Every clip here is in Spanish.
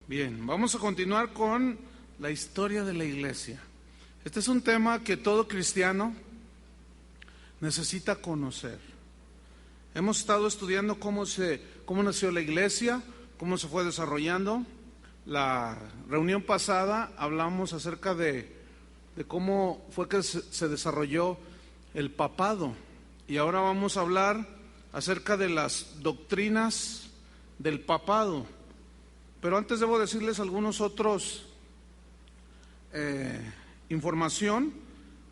Bien, vamos a continuar con la historia de la iglesia. Este es un tema que todo cristiano necesita conocer. Hemos estado estudiando cómo nació la iglesia, cómo se fue desarrollando. La reunión pasada hablamos acerca de cómo fue que se desarrolló el papado. Y ahora vamos a hablar acerca de las doctrinas del papado. Pero antes debo decirles algunos otros información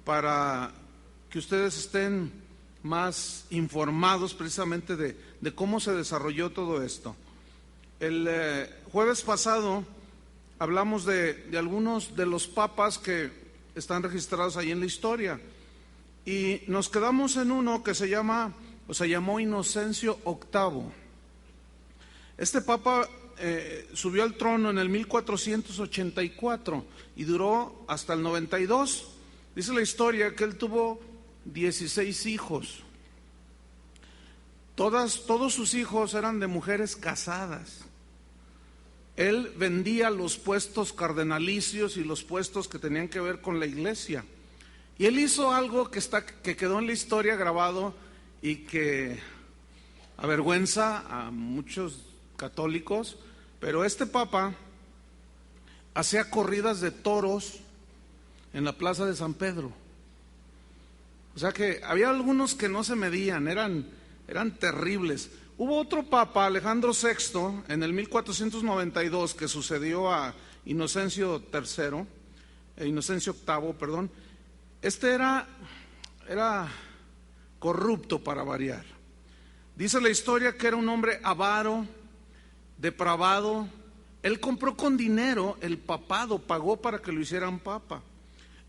para que ustedes estén más informados precisamente de cómo se desarrolló todo esto. El jueves pasado hablamos de algunos de los papas que están registrados ahí en la historia y nos quedamos en uno que se llamó Inocencio VIII. Este papa subió al trono en el 1484 y duró hasta el 92. Dice la historia que él tuvo 16 hijos. Todos sus hijos eran de mujeres casadas. Él vendía los puestos cardenalicios y los puestos que tenían que ver con la iglesia. Y él hizo algo que quedó en la historia grabado y que avergüenza a muchos católicos, pero este papa hacía corridas de toros en la plaza de San Pedro. O sea que había algunos que no se medían, eran terribles. Hubo otro papa, Alejandro VI, en el 1492, que sucedió a Inocencio VIII, perdón. Este era corrupto para variar. Dice la historia que era un hombre avaro, depravado. Él compró con dinero el papado, pagó para que lo hicieran papa.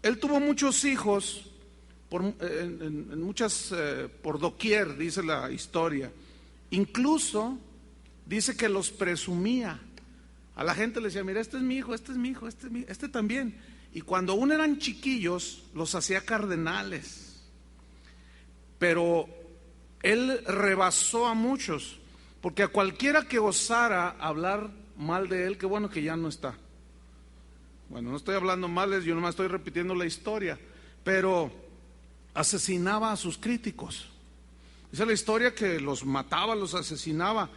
Él tuvo muchos hijos, por doquier, dice la historia. Incluso dice que los presumía. A la gente le decía, mira, este es mi hijo, este es mi hijo, este también. Y cuando aún eran chiquillos, los hacía cardenales. Pero él rebasó a muchos, porque a cualquiera que osara hablar mal de él, qué bueno que ya no está. Bueno, no estoy hablando mal, yo nomás estoy repitiendo la historia, pero asesinaba a sus críticos. Dice la historia que los mataba, los asesinaba.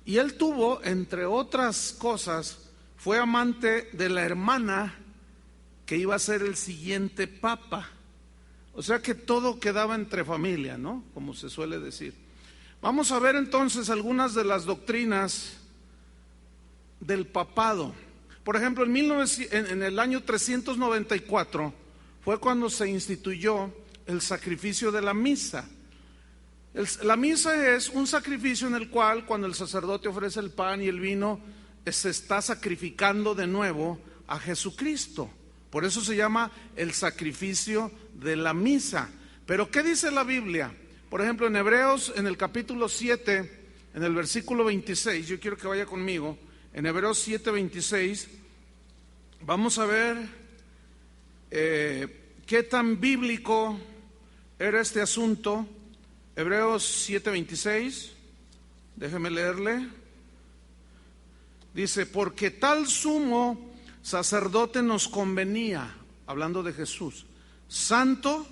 Y él tuvo, entre otras cosas, fue amante de la hermana que iba a ser el siguiente papa. O sea que todo quedaba entre familia, ¿no? Como se suele decir. Vamos a ver entonces algunas de las doctrinas del papado. Por ejemplo, en el año 394 fue cuando se instituyó el sacrificio de la misa. La misa es un sacrificio en el cual, cuando el sacerdote ofrece el pan y el vino, se está sacrificando de nuevo a Jesucristo. Por eso se llama el sacrificio de la misa. Pero ¿qué dice la Biblia? Por ejemplo, en Hebreos, en el capítulo 7, en el versículo 26, yo quiero que vaya conmigo, en Hebreos 7, 26, vamos a ver qué tan bíblico era este asunto. Hebreos 7, 26, déjeme leerle. Dice, porque tal sumo sacerdote nos convenía, hablando de Jesús, santo,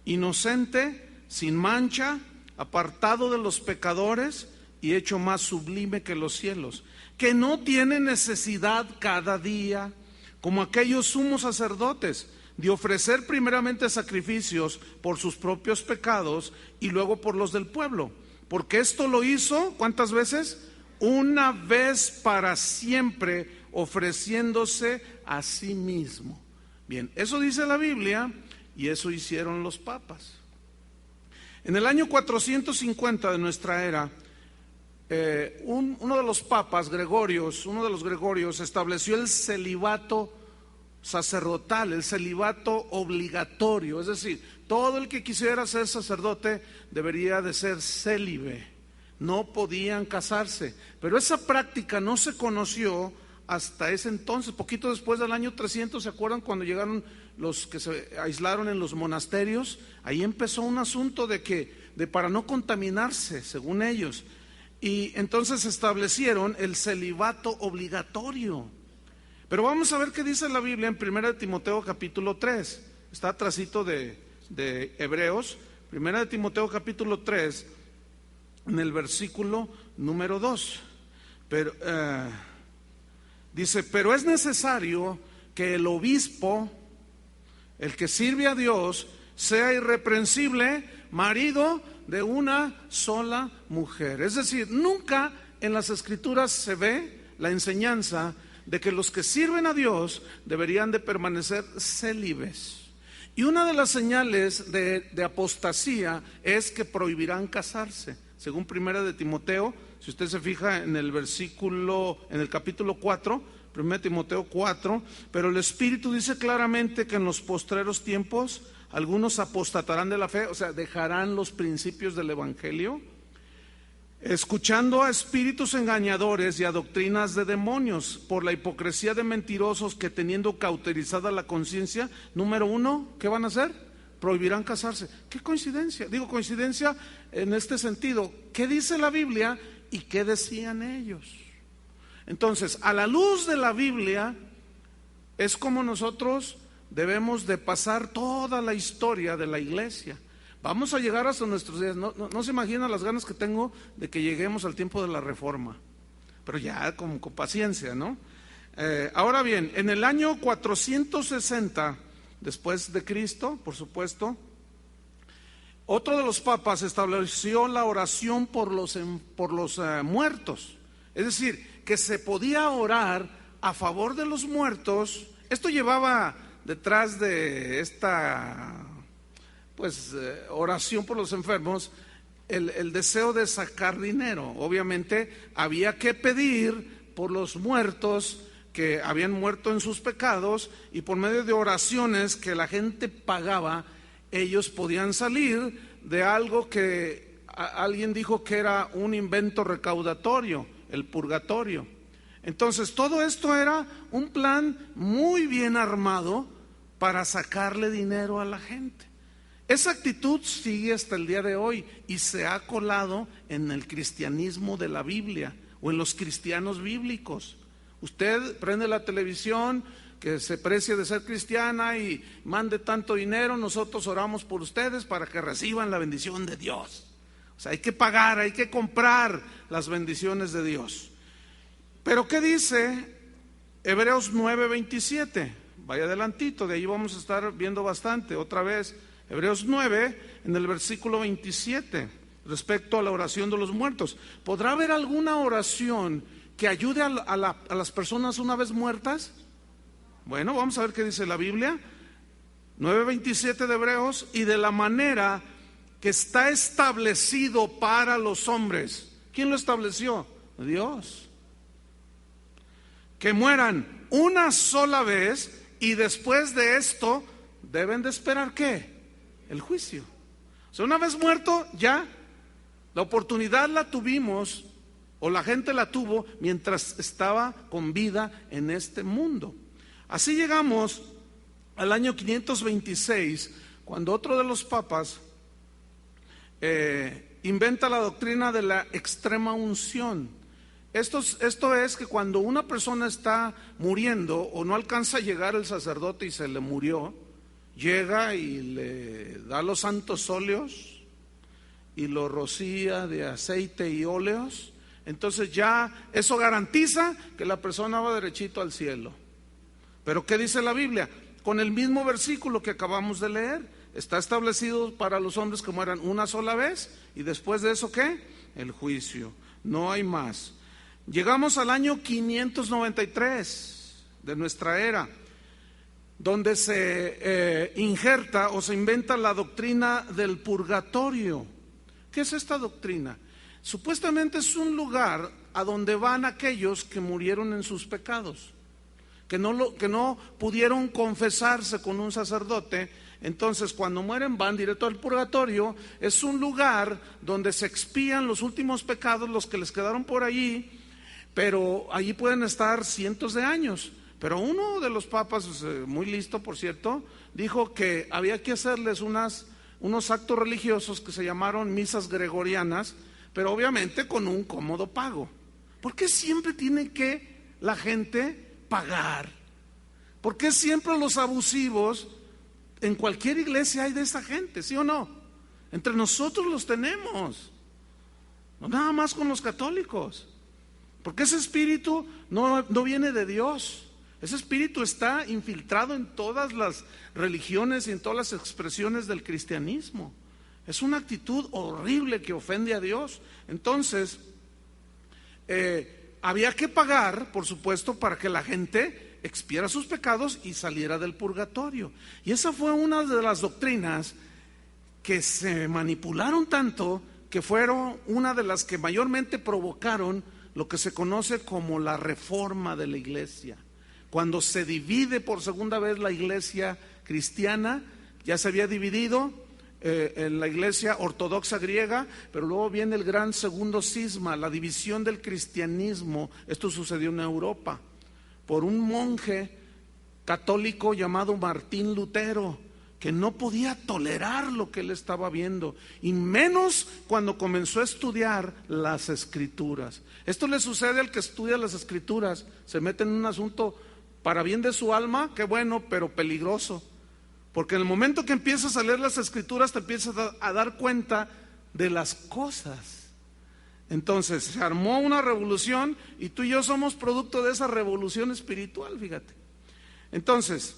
inocente, sin mancha, apartado de los pecadores y hecho más sublime que los cielos, que no tiene necesidad cada día, como aquellos sumos sacerdotes, de ofrecer primeramente sacrificios por sus propios pecados y luego por los del pueblo, porque esto lo hizo, ¿cuántas veces? Una vez para siempre, ofreciéndose a sí mismo. Bien, eso dice la Biblia y eso hicieron los papas. En el año 450 de nuestra era, uno de los papas, uno de los Gregorios, estableció el celibato sacerdotal, el celibato obligatorio, es decir, todo el que quisiera ser sacerdote debería de ser célibe, no podían casarse, pero esa práctica no se conoció hasta ese entonces, poquito después del año 300, ¿se acuerdan cuando llegaron los que se aislaron en los monasterios? Ahí empezó un asunto de para no contaminarse, según ellos, y entonces establecieron el celibato obligatorio. Pero vamos a ver qué dice la Biblia en 1 Timoteo capítulo 3. Está atrasito de Hebreos. 1 Timoteo capítulo 3, en el versículo número 2. Pero dice, pero es necesario que el obispo, el que sirve a Dios, sea irreprensible, marido de una sola mujer. Es decir, nunca en las Escrituras se ve la enseñanza de que los que sirven a Dios deberían de permanecer célibes. Y una de las señales de apostasía es que prohibirán casarse. Según 1 Timoteo, si usted se fija en el versículo, en el capítulo 4, 1 Timoteo 4, pero el Espíritu dice claramente que en los postreros tiempos algunos apostatarán de la fe, o sea, dejarán los principios del Evangelio, escuchando a espíritus engañadores y a doctrinas de demonios, por la hipocresía de mentirosos que, teniendo cauterizada la conciencia, número 1, ¿qué van a hacer? Prohibirán casarse. ¿Qué coincidencia? Digo coincidencia en este sentido. ¿Qué dice la Biblia y qué decían ellos? Entonces, a la luz de la Biblia es como nosotros debemos de pasar toda la historia de la iglesia. Vamos a llegar hasta nuestros días. No se imaginan las ganas que tengo de que lleguemos al tiempo de la Reforma, pero ya con paciencia, ¿no? Ahora bien, en el año 460 después de Cristo, por supuesto, otro de los papas estableció la oración por los muertos. Es decir, que se podía orar a favor de los muertos. Esto llevaba detrás de esta oración por los enfermos el deseo de sacar dinero. Obviamente había que pedir por los muertos que habían muerto en sus pecados, y por medio de oraciones que la gente pagaba, ellos podían salir de algo que alguien dijo que era un invento recaudatorio, el purgatorio. Entonces todo esto era un plan muy bien armado para sacarle dinero a la gente. Esa actitud sigue hasta el día de hoy y se ha colado en el cristianismo de la Biblia o en los cristianos bíblicos. Usted prende la televisión, que se precie de ser cristiana y mande tanto dinero, nosotros oramos por ustedes para que reciban la bendición de Dios. O sea, hay que pagar, hay que comprar las bendiciones de Dios. Pero ¿qué dice Hebreos 9:27? Vaya adelantito, de ahí vamos a estar viendo bastante. Otra vez, Hebreos 9, en el versículo 27, respecto a la oración de los muertos. ¿Podrá haber alguna oración que ayude a las personas una vez muertas? Bueno, vamos a ver qué dice la Biblia. 9:27 de Hebreos, y de la manera que está establecido para los hombres. ¿Quién lo estableció? Dios. Que mueran una sola vez, y después de esto deben de esperar ¿qué? El juicio. O sea, una vez muerto, ya la oportunidad la tuvimos, o la gente la tuvo mientras estaba con vida en este mundo. Así llegamos al año 526, cuando otro de los papas inventa la doctrina de la extrema unción. Esto es que cuando una persona está muriendo o no alcanza a llegar el sacerdote y se le murió, llega y le da los santos óleos y lo rocía de aceite y óleos. Entonces ya eso garantiza que la persona va derechito al cielo. Pero ¿qué dice la Biblia? Con el mismo versículo que acabamos de leer, está establecido para los hombres que mueran una sola vez, y después de eso ¿qué? El juicio. No hay más. Llegamos al año 593 de nuestra era, donde se injerta o se inventa la doctrina del purgatorio. ¿Qué es esta doctrina? Supuestamente es un lugar a donde van aquellos que murieron en sus pecados, que no pudieron confesarse con un sacerdote. Entonces cuando mueren van directo al purgatorio. Es un lugar donde se expían los últimos pecados, los que les quedaron por allí, pero allí pueden estar cientos de años. Pero uno de los papas, muy listo por cierto, dijo que había que hacerles unos actos religiosos que se llamaron misas gregorianas, pero obviamente con un cómodo pago. ¿Por qué siempre tiene que la gente pagar ¿Por qué siempre los abusivos en cualquier iglesia hay de esa gente? ¿Sí o no? Entre nosotros los tenemos, no nada más con los católicos, porque ese espíritu no viene de Dios. Ese espíritu está infiltrado en todas las religiones y en todas las expresiones del cristianismo. Es una actitud horrible que ofende a Dios. Entonces, había que pagar, por supuesto, para que la gente expiara sus pecados y saliera del purgatorio. Y esa fue una de las doctrinas que se manipularon tanto, que fueron una de las que mayormente provocaron lo que se conoce como la reforma de la iglesia. Cuando se divide por segunda vez la iglesia cristiana, ya se había dividido en la iglesia ortodoxa griega, pero luego viene el gran segundo cisma, la división del cristianismo. Esto sucedió en Europa por un monje católico llamado Martín Lutero, que no podía tolerar lo que él estaba viendo, y menos cuando comenzó a estudiar las escrituras. Esto le sucede al que estudia las escrituras, se mete en un asunto para bien de su alma, qué bueno, pero peligroso, porque en el momento que empiezas a leer las escrituras te empiezas a dar cuenta de las cosas. Entonces se armó una revolución y tú y yo somos producto de esa revolución espiritual, fíjate. Entonces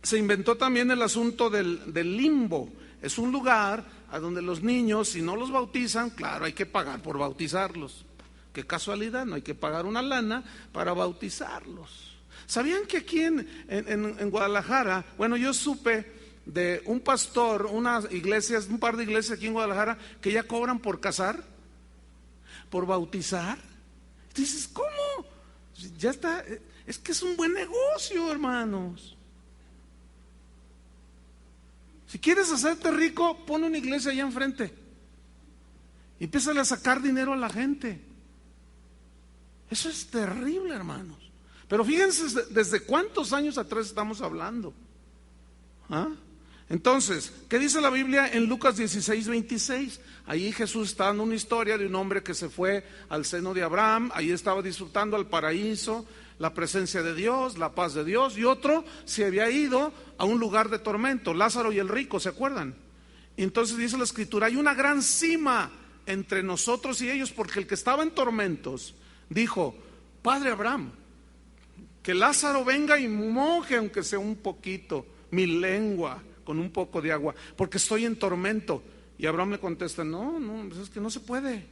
se inventó también el asunto del limbo. Es un lugar a donde los niños, si no los bautizan, claro, hay que pagar por bautizarlos. Qué casualidad, no hay que pagar una lana para bautizarlos. ¿Sabían que aquí en Guadalajara, bueno, yo supe de un pastor, un par de iglesias aquí en Guadalajara que ya cobran por casar, por bautizar? Dices, ¿cómo? Ya está, es que es un buen negocio, hermanos. Si quieres hacerte rico, pon una iglesia allá enfrente y empieza a sacar dinero a la gente. Eso es terrible, hermanos. Pero fíjense desde cuántos años atrás estamos hablando. ¿Ah? Entonces, ¿qué dice la Biblia en Lucas 16:26? Ahí Jesús está dando una historia de un hombre que se fue al seno de Abraham. Ahí estaba disfrutando al paraíso, la presencia de Dios, la paz de Dios. Y otro se había ido a un lugar de tormento, Lázaro y el rico, ¿se acuerdan? Y entonces dice la escritura, hay una gran cima entre nosotros y ellos, porque el que estaba en tormentos dijo, Padre Abraham, que Lázaro venga y moje aunque sea un poquito mi lengua con un poco de agua, porque estoy en tormento. Y Abraham le contesta, no, es que no se puede.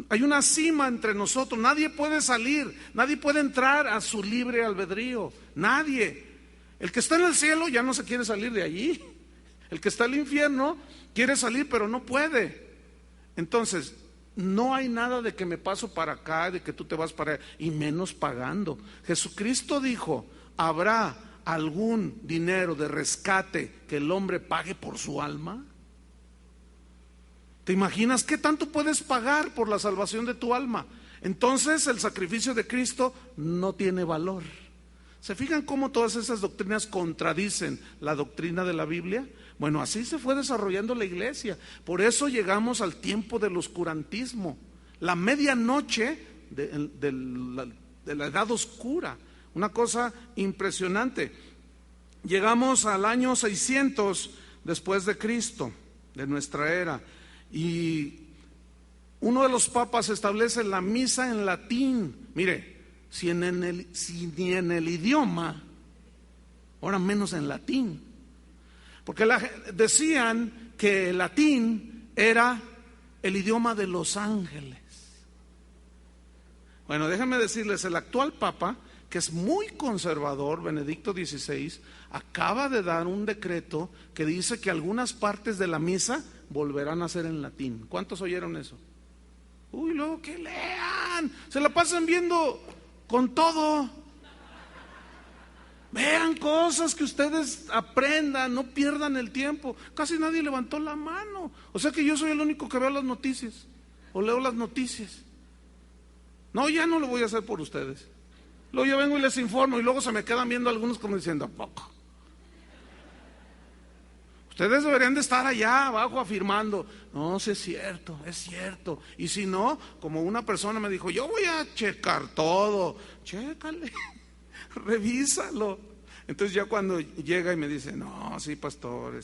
Hay una cima entre nosotros, nadie puede salir, nadie puede entrar a su libre albedrío, nadie. El que está en el cielo ya no se quiere salir de allí, el que está en el infierno quiere salir pero no puede. Entonces, no hay nada de que me paso para acá, de que tú te vas para allá, y menos pagando. Jesucristo dijo, ¿habrá algún dinero de rescate que el hombre pague por su alma? ¿Te imaginas qué tanto puedes pagar por la salvación de tu alma? Entonces el sacrificio de Cristo no tiene valor. ¿Se fijan cómo todas esas doctrinas contradicen la doctrina de la Biblia? Bueno, así se fue desarrollando la iglesia. Por eso llegamos al tiempo del oscurantismo, la medianoche de la edad oscura. Una cosa impresionante. Llegamos al año 600 después de Cristo, de nuestra era, y uno de los papas establece la misa en latín. Mire, si ni en el idioma, ahora menos en latín, porque decían que el latín era el idioma de los ángeles. Bueno, déjenme decirles, el actual papa, que es muy conservador, Benedicto XVI, acaba de dar un decreto que dice que algunas partes de la misa volverán a ser en latín. ¿Cuántos oyeron eso? Uy, luego que lean, se la pasan viendo con todo. Vean cosas que ustedes aprendan, no pierdan el tiempo. Casi nadie levantó la mano. O sea que yo soy el único que veo las noticias o leo las noticias. No, ya no lo voy a hacer por ustedes. Luego yo vengo y les informo y luego se me quedan viendo algunos como diciendo, ¿a poco? Ustedes deberían de estar allá abajo afirmando, no, sí es cierto, es cierto. Y si no, como una persona me dijo, yo voy a checar todo, chécale, revísalo. Entonces ya cuando llega y me dice, no, sí, pastor,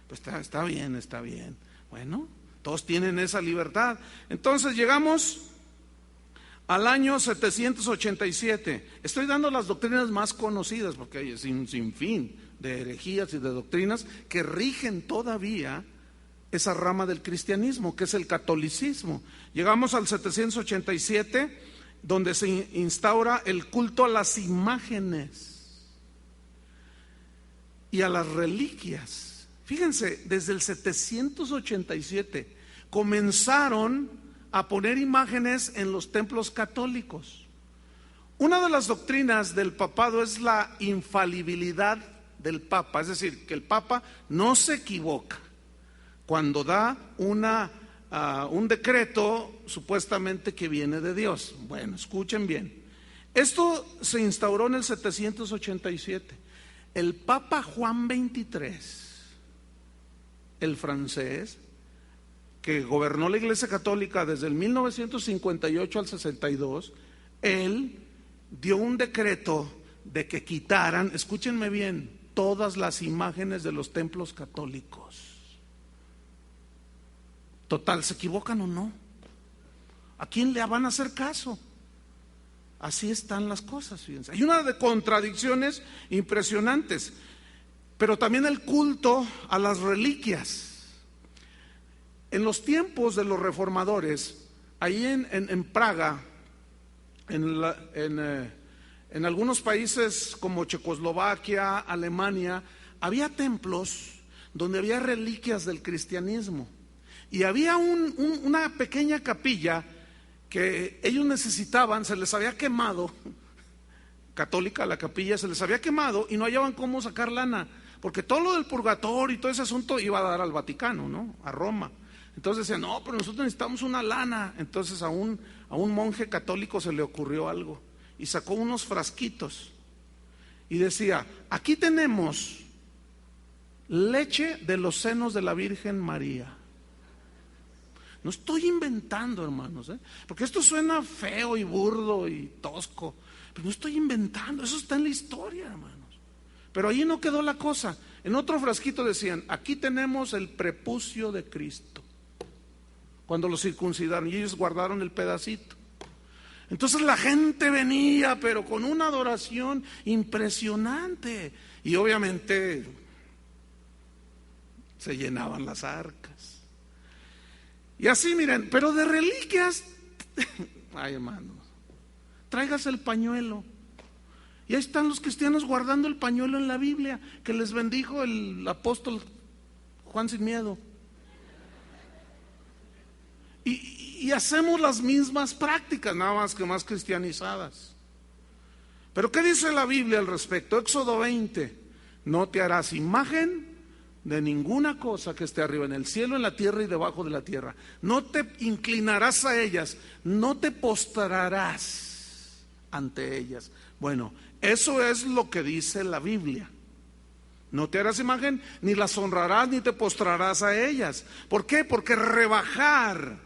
pues está bien, está bien. Bueno, todos tienen esa libertad. Entonces llegamos al año 787. Estoy dando las doctrinas más conocidas porque hay sin fin de herejías y de doctrinas que rigen todavía esa rama del cristianismo, que es el catolicismo. Llegamos al 787, donde se instaura el culto a las imágenes y a las reliquias. Fíjense, desde el 787 comenzaron a poner imágenes en los templos católicos. Una de las doctrinas del papado es la infalibilidad del papa, es decir, que el papa no se equivoca cuando da un decreto supuestamente que viene de Dios. Bueno, escuchen bien. Esto se instauró en el 787. El Papa Juan XXIII, el francés, que gobernó la Iglesia Católica desde el 1958 al 62, él dio un decreto de que quitaran, escúchenme bien, todas las imágenes de los templos católicos. Total, ¿se equivocan o no? ¿A quién le van a hacer caso? Así están las cosas, fíjense. Hay una de contradicciones impresionantes, pero también el culto a las reliquias. En los tiempos de los reformadores, ahí en Praga, en algunos países como Checoslovaquia, Alemania, había templos donde había reliquias del cristianismo. Y había una pequeña capilla que ellos necesitaban, se les había quemado, católica la capilla, se les había quemado y no hallaban cómo sacar lana, porque todo lo del purgatorio y todo ese asunto iba a dar al Vaticano, ¿no? A Roma. Entonces decían, no, pero nosotros necesitamos una lana. Entonces a un monje católico se le ocurrió algo y sacó unos frasquitos y decía, aquí tenemos leche de los senos de la Virgen María. No estoy inventando, hermanos, porque esto suena feo y burdo y tosco, pero no estoy inventando, eso está en la historia, hermanos. Pero ahí no quedó la cosa. En otro frasquito decían, aquí tenemos el prepucio de Cristo, cuando lo circuncidaron, y ellos guardaron el pedacito. Entonces la gente venía, pero con una adoración impresionante, y obviamente se llenaban las arcas. Y así, miren, pero de reliquias, ay, hermanos, tráigase el pañuelo. Y ahí están los cristianos guardando el pañuelo en la Biblia que les bendijo el apóstol Juan sin miedo. Y hacemos las mismas prácticas, nada más que más cristianizadas. Pero ¿qué dice la Biblia al respecto? Éxodo 20, no te harás imagen de ninguna cosa que esté arriba en el cielo, en la tierra y debajo de la tierra. No te inclinarás a ellas, no te postrarás ante ellas. Bueno, eso es lo que dice la Biblia. No te harás imagen, ni las honrarás, ni te postrarás a ellas. ¿Por qué? Porque rebajar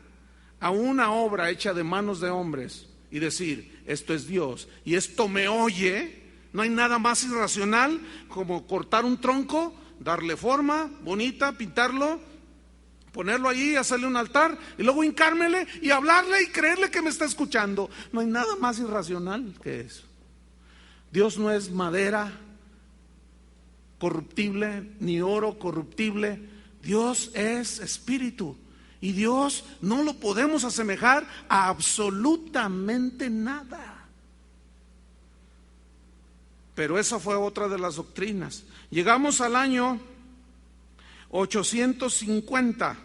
a una obra hecha de manos de hombres y decir, esto es Dios y esto me oye, no hay nada más irracional como cortar un tronco, darle forma bonita, pintarlo, ponerlo allí, hacerle un altar y luego hincármele y hablarle y creerle que me está escuchando. No hay nada más irracional que eso. Dios no es madera corruptible ni oro corruptible. Dios es espíritu y Dios no lo podemos asemejar a absolutamente nada. Pero esa fue otra de las doctrinas. Llegamos al año 850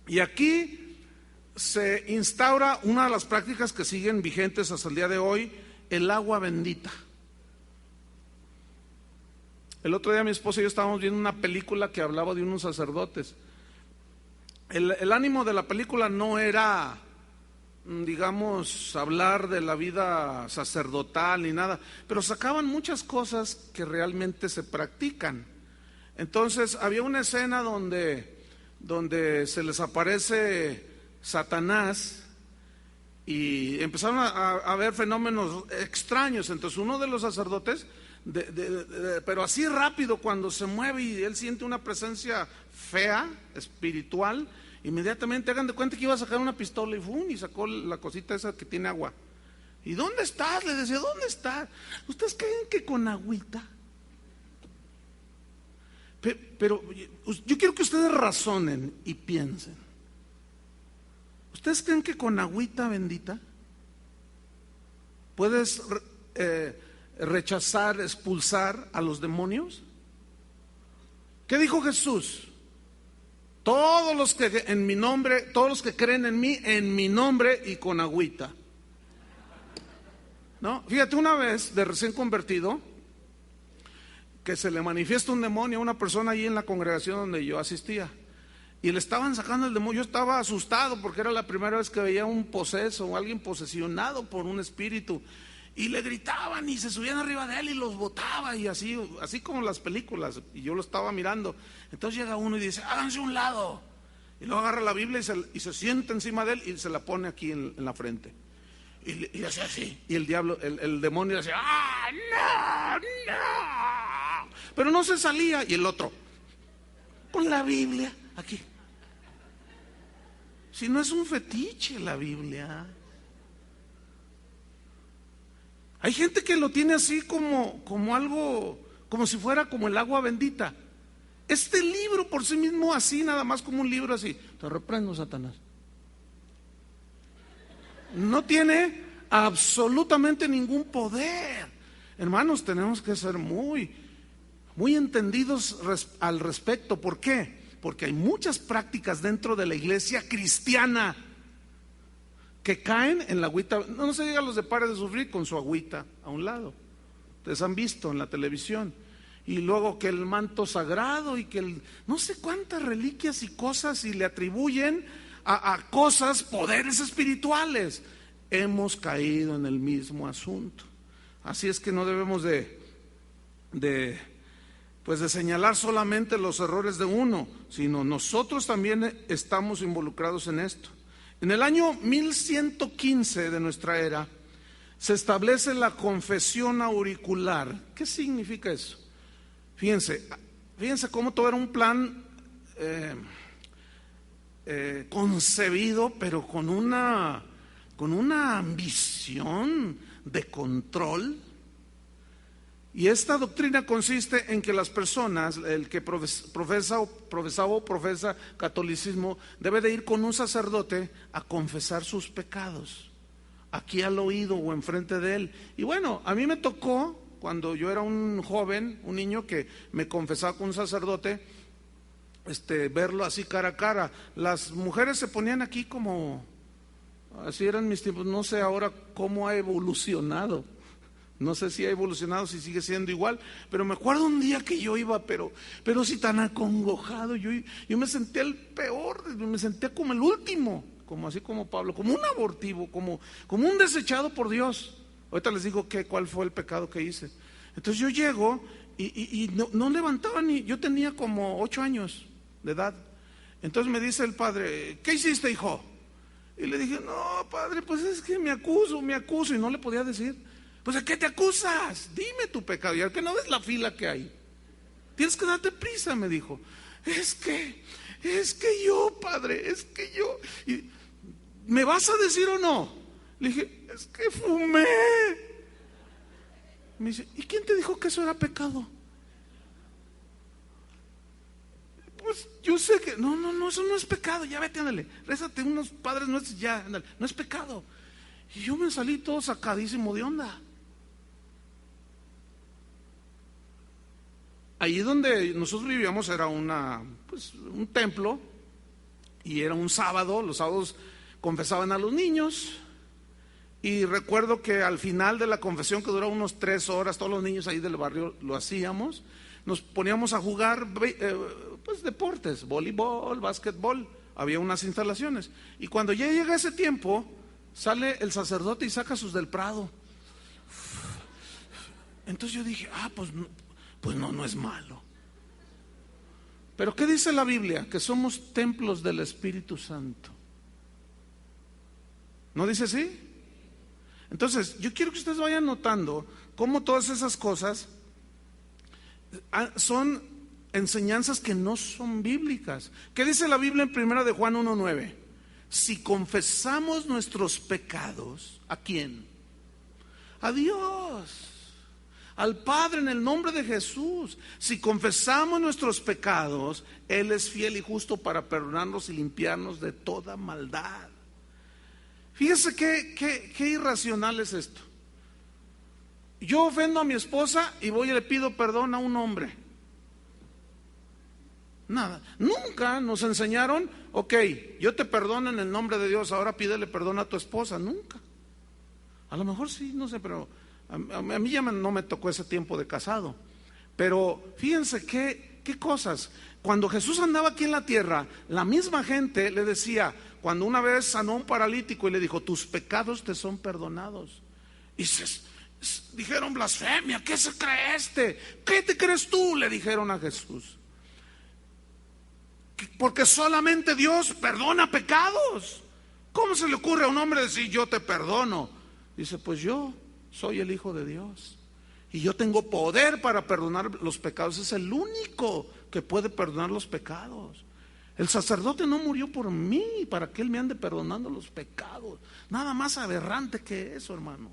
y aquí se instaura una de las prácticas que siguen vigentes hasta el día de hoy, el agua bendita. El otro día mi esposa y yo estábamos viendo una película que hablaba de unos sacerdotes. El ánimo de la película no era, digamos, hablar de la vida sacerdotal ni nada, pero sacaban muchas cosas que realmente se practican. Entonces había una escena donde se les aparece Satanás y empezaron a ver fenómenos extraños. Entonces uno de los sacerdotes, pero así rápido, cuando se mueve y él siente una presencia fea, espiritual, inmediatamente hagan de cuenta que iba a sacar una pistola y sacó la cosita esa que tiene agua. ¿Y dónde estás? Le decía, ¿dónde estás? ¿Ustedes creen que con agüita? Pero yo quiero que ustedes razonen y piensen. ¿Ustedes creen que con agüita bendita puedes rechazar, expulsar a los demonios? ¿Qué dijo Jesús? Todos los que en mi nombre, todos los que creen en mi nombre y con agüita. ¿No? Fíjate, una vez de recién convertido, que se le manifiesta un demonio a una persona ahí en la congregación donde yo asistía, y le estaban sacando el demonio. Yo estaba asustado porque era la primera vez que veía un poseso o alguien posesionado por un espíritu, y le gritaban y se subían arriba de él y los botaba, y así como las películas, y yo lo estaba mirando. Entonces llega uno y dice, háganse a un lado, y luego agarra la Biblia y se sienta encima de él y se la pone aquí en la frente. Y hace así, y el diablo, el demonio decía, ¡ah, no! Pero no se salía, y el otro, con la Biblia, aquí. Si no es un fetiche la Biblia. Hay gente que lo tiene así como algo, como si fuera como el agua bendita. Este libro por sí mismo así, nada más como un libro así. Te reprendo, Satanás. No tiene absolutamente ningún poder. Hermanos, tenemos que ser muy entendidos al respecto. ¿Por qué? Porque hay muchas prácticas dentro de la iglesia cristiana que caen en la agüita. No se diga los de Pare de Sufrir con su agüita a un lado. Ustedes han visto en la televisión. Y luego que el manto sagrado y que no sé cuántas reliquias y cosas, y le atribuyen a cosas, poderes espirituales. Hemos caído en el mismo asunto. Así es que no debemos de señalar solamente los errores de uno, sino nosotros también estamos involucrados en esto. En el año 1115 de nuestra era se establece la confesión auricular. ¿Qué significa eso? Fíjense cómo todo era un plan concebido, pero con una ambición de control. Y esta doctrina consiste en que las personas, el que profesa catolicismo, debe de ir con un sacerdote a confesar sus pecados, aquí al oído o enfrente de él. Y bueno, a mí me tocó, cuando yo era un joven, un niño, que me confesaba con un sacerdote, verlo así cara a cara. Las mujeres se ponían aquí como, así eran mis tiempos. No sé ahora cómo ha evolucionado. No sé si ha evolucionado, si sigue siendo igual, pero me acuerdo un día que yo iba, pero sí tan acongojado, yo me sentía el peor, me sentía como el último, como así como Pablo, como un abortivo, como un desechado por Dios. Ahorita les digo cuál fue el pecado que hice. Entonces yo llego y no levantaba ni, yo tenía como 8 años de edad. Entonces me dice el padre, ¿qué hiciste, hijo? Y le dije, no, padre, pues es que me acuso, y no le podía decir. Pues ¿a qué te acusas? Dime tu pecado. Y al que no ves la fila que hay, tienes que darte prisa, me dijo. Es que yo, padre, y, ¿me vas a decir o no? Le dije, es que fumé. Me dice, ¿y quién te dijo que eso era pecado? Pues yo sé que, no, eso no es pecado, ya vete, ándale, rézate unos padres nuestros, ya, ándale, no es pecado. Y yo me salí todo sacadísimo de onda. Ahí donde nosotros vivíamos era un templo, y era un sábado. Los sábados confesaban a los niños, y recuerdo que al final de la confesión, que duraba unos 3 horas, todos los niños ahí del barrio lo hacíamos, nos poníamos a jugar deportes, voleibol, básquetbol, había unas instalaciones, y cuando ya llega ese tiempo, sale el sacerdote y saca sus del Prado. Entonces yo dije, pues no es malo. Pero ¿qué dice la Biblia? Que somos templos del Espíritu Santo. ¿No dice así? Entonces, yo quiero que ustedes vayan notando cómo todas esas cosas son enseñanzas que no son bíblicas. ¿Qué dice la Biblia en 1 de Juan 1:9? Si confesamos nuestros pecados, ¿a quién? A Dios, al Padre, en el nombre de Jesús. Si confesamos nuestros pecados, Él es fiel y justo para perdonarnos y limpiarnos de toda maldad. Fíjese qué irracional es esto. Yo ofendo a mi esposa y voy y le pido perdón a un hombre. Nada, nunca nos enseñaron, ok, yo te perdono en el nombre de Dios, ahora pídele perdón a tu esposa. Nunca. A lo mejor sí, no sé, pero a mí ya no me tocó ese tiempo de casado. Pero fíjense qué cosas. Cuando Jesús andaba aquí en la tierra, la misma gente le decía, cuando una vez sanó a un paralítico y le dijo, tus pecados te son perdonados. Y dijeron, blasfemia, ¿qué se cree este? ¿Qué te crees tú? Le dijeron a Jesús. Porque solamente Dios perdona pecados. ¿Cómo se le ocurre a un hombre decir yo te perdono? Dice, pues yo soy el Hijo de Dios y yo tengo poder para perdonar los pecados. Es el único que puede perdonar los pecados. El sacerdote no murió por mí para que Él me ande perdonando los pecados. Nada más aberrante que eso, hermano.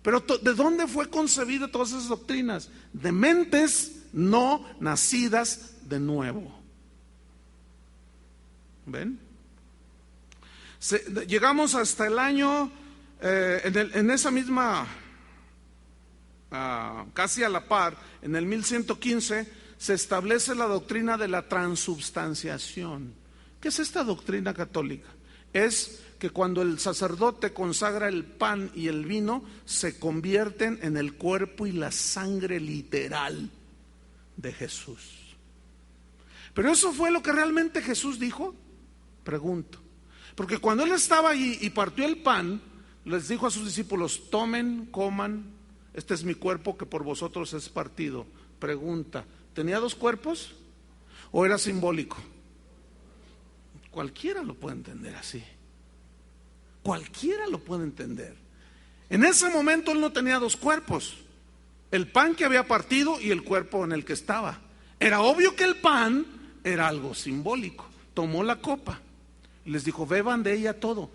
Pero ¿de dónde fue concebida todas esas doctrinas? De mentes no nacidas de nuevo. ¿Ven? Llegamos hasta el año, en esa misma, casi a la par, en el 1115, se establece la doctrina de la transubstanciación. ¿Qué es esta doctrina católica? Es que cuando el sacerdote consagra el pan y el vino, se convierten en el cuerpo y la sangre literal de Jesús. ¿Pero eso fue lo que realmente Jesús dijo? Pregunto. Porque cuando Él estaba allí y partió el pan, les dijo a sus discípulos, tomen, coman, este es mi cuerpo que por vosotros es partido. Pregunta, ¿tenía dos cuerpos o era simbólico? Cualquiera lo puede entender así. Cualquiera lo puede entender. En ese momento Él no tenía dos cuerpos, el pan que había partido y el cuerpo en el que estaba. Era obvio que el pan era algo simbólico. Tomó la copa y les dijo, beban de ella todos,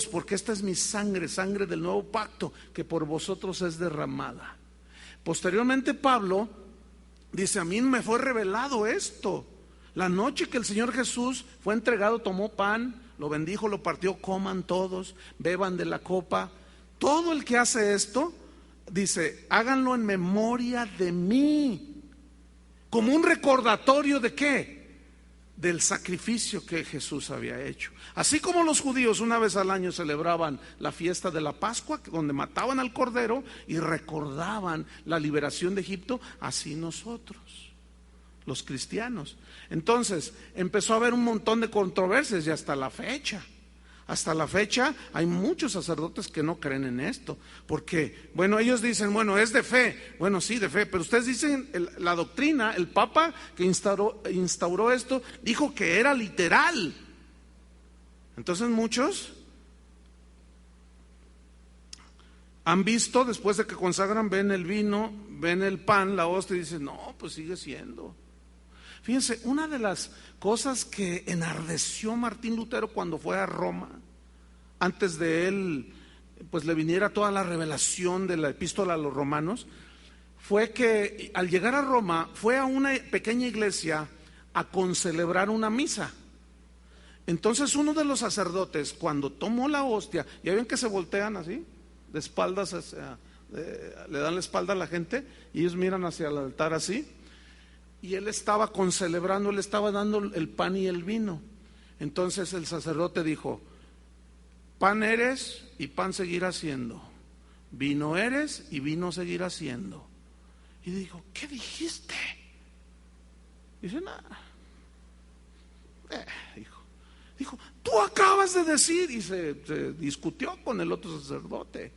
porque esta es mi sangre, sangre del nuevo pacto, que por vosotros es derramada. Posteriormente Pablo dice, a mí me fue revelado esto. La noche que el Señor Jesús fue entregado, tomó pan, lo bendijo, lo partió, coman todos, beban de la copa. Todo el que hace esto, dice, háganlo en memoria de mí. Como un recordatorio de ¿qué? Del sacrificio que Jesús había hecho. Así como los judíos una vez al año celebraban la fiesta de la Pascua, donde mataban al cordero y recordaban la liberación de Egipto, así nosotros, los cristianos. Entonces empezó a haber un montón de controversias y hasta la fecha hay muchos sacerdotes que no creen en esto, porque, bueno, ellos dicen, bueno, es de fe, bueno, sí, de fe, pero ustedes dicen, la doctrina, el Papa que instauró esto, dijo que era literal. Entonces muchos han visto, después de que consagran, ven el vino, ven el pan, la hostia, y dicen, no, pues sigue siendo. Fíjense, una de las cosas que enardeció Martín Lutero cuando fue a Roma, antes de él, pues le viniera toda la revelación de la epístola a los romanos, fue que al llegar a Roma, fue a una pequeña iglesia a concelebrar una misa. Entonces uno de los sacerdotes, cuando tomó la hostia, ya ven que se voltean así, de espaldas, le dan la espalda a la gente, y ellos miran hacia el altar así, y él estaba concelebrando, él estaba dando el pan y el vino. Entonces el sacerdote dijo, pan eres y pan seguirás siendo, vino eres y vino seguirás siendo. Y dijo, ¿qué dijiste? Dice, nada. Dijo, tú acabas de decir, y se discutió con el otro sacerdote.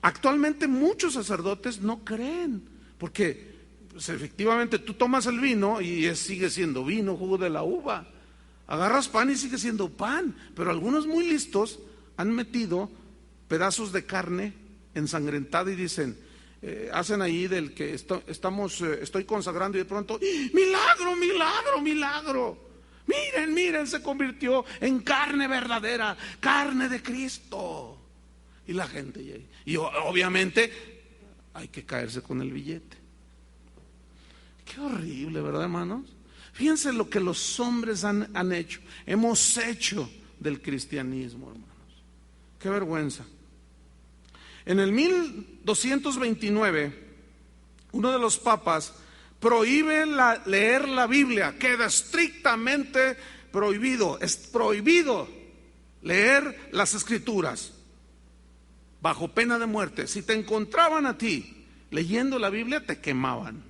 Actualmente muchos sacerdotes no creen, porque pues efectivamente tú tomas el vino y sigue siendo vino, jugo de la uva. Agarras pan y sigue siendo pan, pero algunos muy listos han metido pedazos de carne ensangrentada y dicen, hacen ahí del que estoy consagrando, y de pronto, milagro, milagro, milagro. Miren, miren, se convirtió en carne verdadera, carne de Cristo. Y la gente, y obviamente hay que caerse con el billete. Qué horrible, ¿verdad, hermanos? Fíjense lo que los hombres han hecho, hemos hecho del cristianismo, hermanos. Qué vergüenza. En el 1229, uno de los papas prohíbe leer la Biblia, queda estrictamente prohibido, es prohibido leer las Escrituras, bajo pena de muerte. Si te encontraban a ti leyendo la Biblia, te quemaban.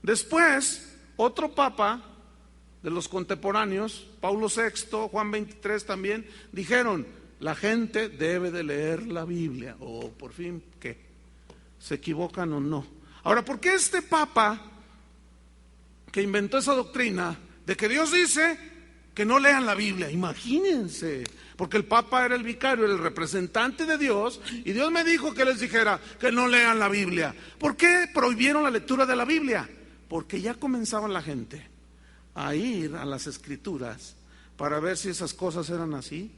Después, otro papa de los contemporáneos, Paulo VI, Juan 23 también, dijeron, la gente debe de leer la Biblia. Oh, por fin, ¿qué? ¿Se equivocan o no? Ahora, ¿por qué este papa que inventó esa doctrina de que Dios dice que no lean la Biblia? Imagínense, porque el papa era el vicario, era el representante de Dios, y Dios me dijo que les dijera que no lean la Biblia. ¿Por qué prohibieron la lectura de la Biblia? Porque ya comenzaba la gente a ir a las Escrituras para ver si esas cosas eran así,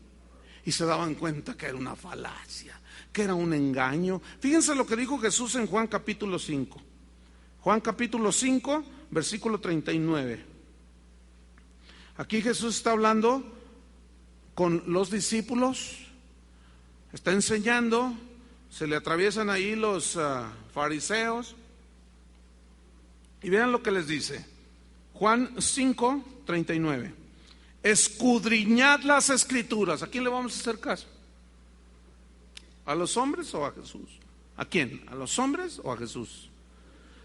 y se daban cuenta que era una falacia, que era un engaño. Fíjense lo que dijo Jesús en Juan capítulo 5. Juan capítulo 5, versículo 39. Aquí Jesús está hablando con los discípulos, está enseñando, se le atraviesan ahí los fariseos, y vean lo que les dice. Juan 5, 39. Escudriñad las Escrituras. ¿A quién le vamos a hacer caso? ¿A los hombres o a Jesús? ¿A quién? ¿A los hombres o a Jesús?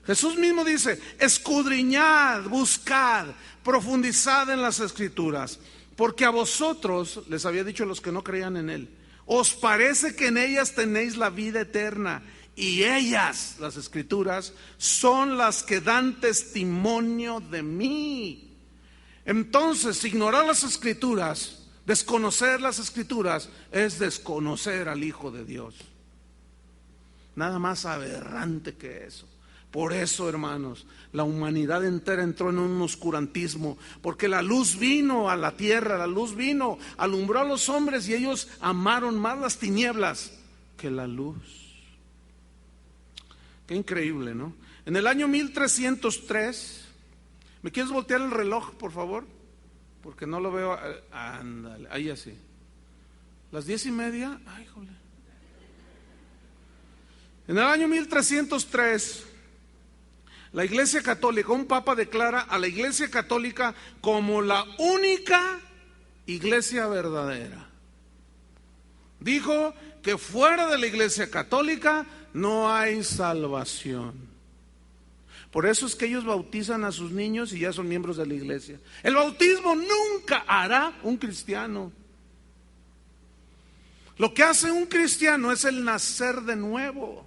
Jesús mismo dice, escudriñad, buscad, profundizad en las Escrituras, porque a vosotros, les había dicho a los que no creían en Él, os parece que en ellas tenéis la vida eterna, y ellas, las Escrituras, son las que dan testimonio de mí. Entonces, ignorar las Escrituras, desconocer las Escrituras, es desconocer al Hijo de Dios. Nada más aberrante que eso. Por eso, hermanos, la humanidad entera entró en un oscurantismo, porque la luz vino a la tierra, la luz vino, alumbró a los hombres, y ellos amaron más las tinieblas que la luz. Qué increíble, ¿no? En el año 1303, ¿me quieres voltear el reloj, por favor? Porque no lo veo. Ándale, ahí así. Las 10:30. Ay, jole. En el año 1303, la Iglesia Católica, un papa declara a la Iglesia Católica como la única iglesia verdadera. Dijo que fuera de la Iglesia Católica no hay salvación. Por eso es que ellos bautizan a sus niños y ya son miembros de la iglesia. El bautismo nunca hará un cristiano. Lo que hace un cristiano es el nacer de nuevo.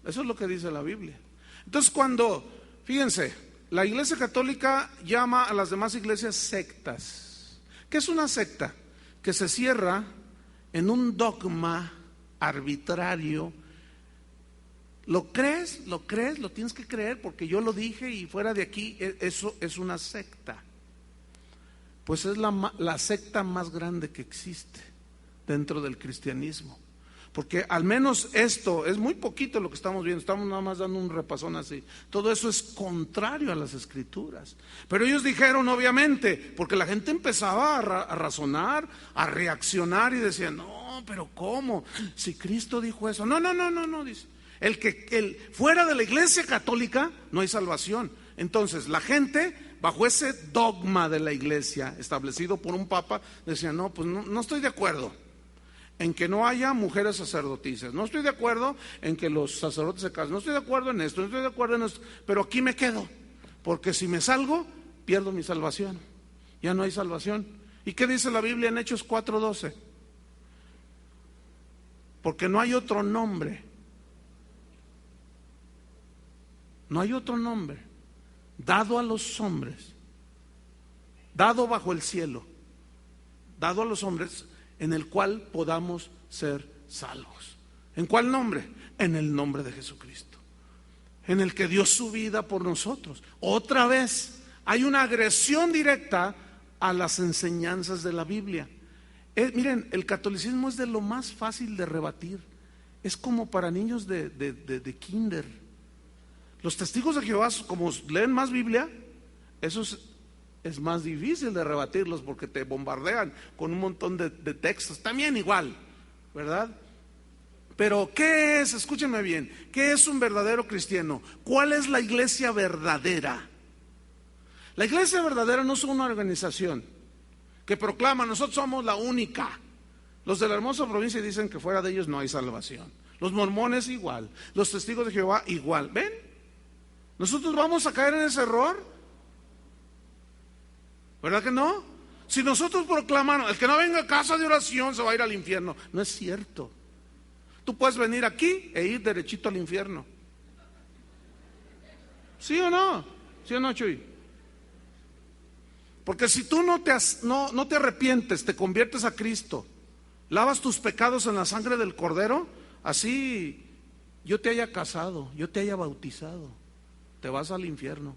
Eso es lo que dice la Biblia. Entonces fíjense, la Iglesia Católica llama a las demás iglesias sectas. ¿Qué es una secta? Que se cierra en un dogma arbitrario. ¿Lo crees? ¿Lo crees? Lo tienes que creer porque yo lo dije y fuera de aquí, eso es una secta. Pues es la secta más grande que existe dentro del cristianismo. Porque al menos esto es muy poquito lo que estamos viendo, estamos nada más dando un repasón así. Todo eso es contrario a las Escrituras. Pero ellos dijeron, obviamente, porque la gente empezaba a razonar, a reaccionar y decían, no, pero ¿cómo? Si Cristo dijo eso. No, dice. Fuera de la Iglesia Católica no hay salvación. Entonces la gente, bajo ese dogma de la iglesia establecido por un papa, decía, no, pues no estoy de acuerdo en que no haya mujeres sacerdotisas, no estoy de acuerdo en que los sacerdotes se casen, no estoy de acuerdo en esto, no estoy de acuerdo en esto, pero aquí me quedo, porque si me salgo, pierdo mi salvación, ya no hay salvación. ¿Y qué dice la Biblia en Hechos 4:12? Porque no hay otro nombre, no hay otro nombre dado a los hombres dado bajo el cielo, dado a los hombres, en el cual podamos ser salvos. ¿En cuál nombre? En el nombre de Jesucristo, en el que dio su vida por nosotros. Otra vez, hay una agresión directa a las enseñanzas de la Biblia. Miren, el catolicismo es de lo más fácil de rebatir. Es como para niños de kinder. Los testigos de Jehová, como leen más Biblia, eso es más difícil de rebatirlos porque te bombardean con un montón de textos. También igual, ¿verdad? Pero ¿qué es? Escúchenme bien. ¿Qué es un verdadero cristiano? ¿Cuál es la iglesia verdadera? La iglesia verdadera no es una organización que proclama: nosotros somos la única. Los de la hermosa provincia dicen que fuera de ellos no hay salvación. Los mormones igual. Los testigos de Jehová igual. ¿Ven? ¿Nosotros vamos a caer en ese error? ¿Verdad que no? Si nosotros proclamamos: el que no venga a casa de oración se va a ir al infierno. No es cierto. Tú puedes venir aquí e ir derechito al infierno. ¿Sí o no? ¿Sí o no, Chuy? Porque si tú no te arrepientes, te conviertes a Cristo, lavas tus pecados en la sangre del Cordero, así yo te haya casado, yo te haya bautizado, te vas al infierno.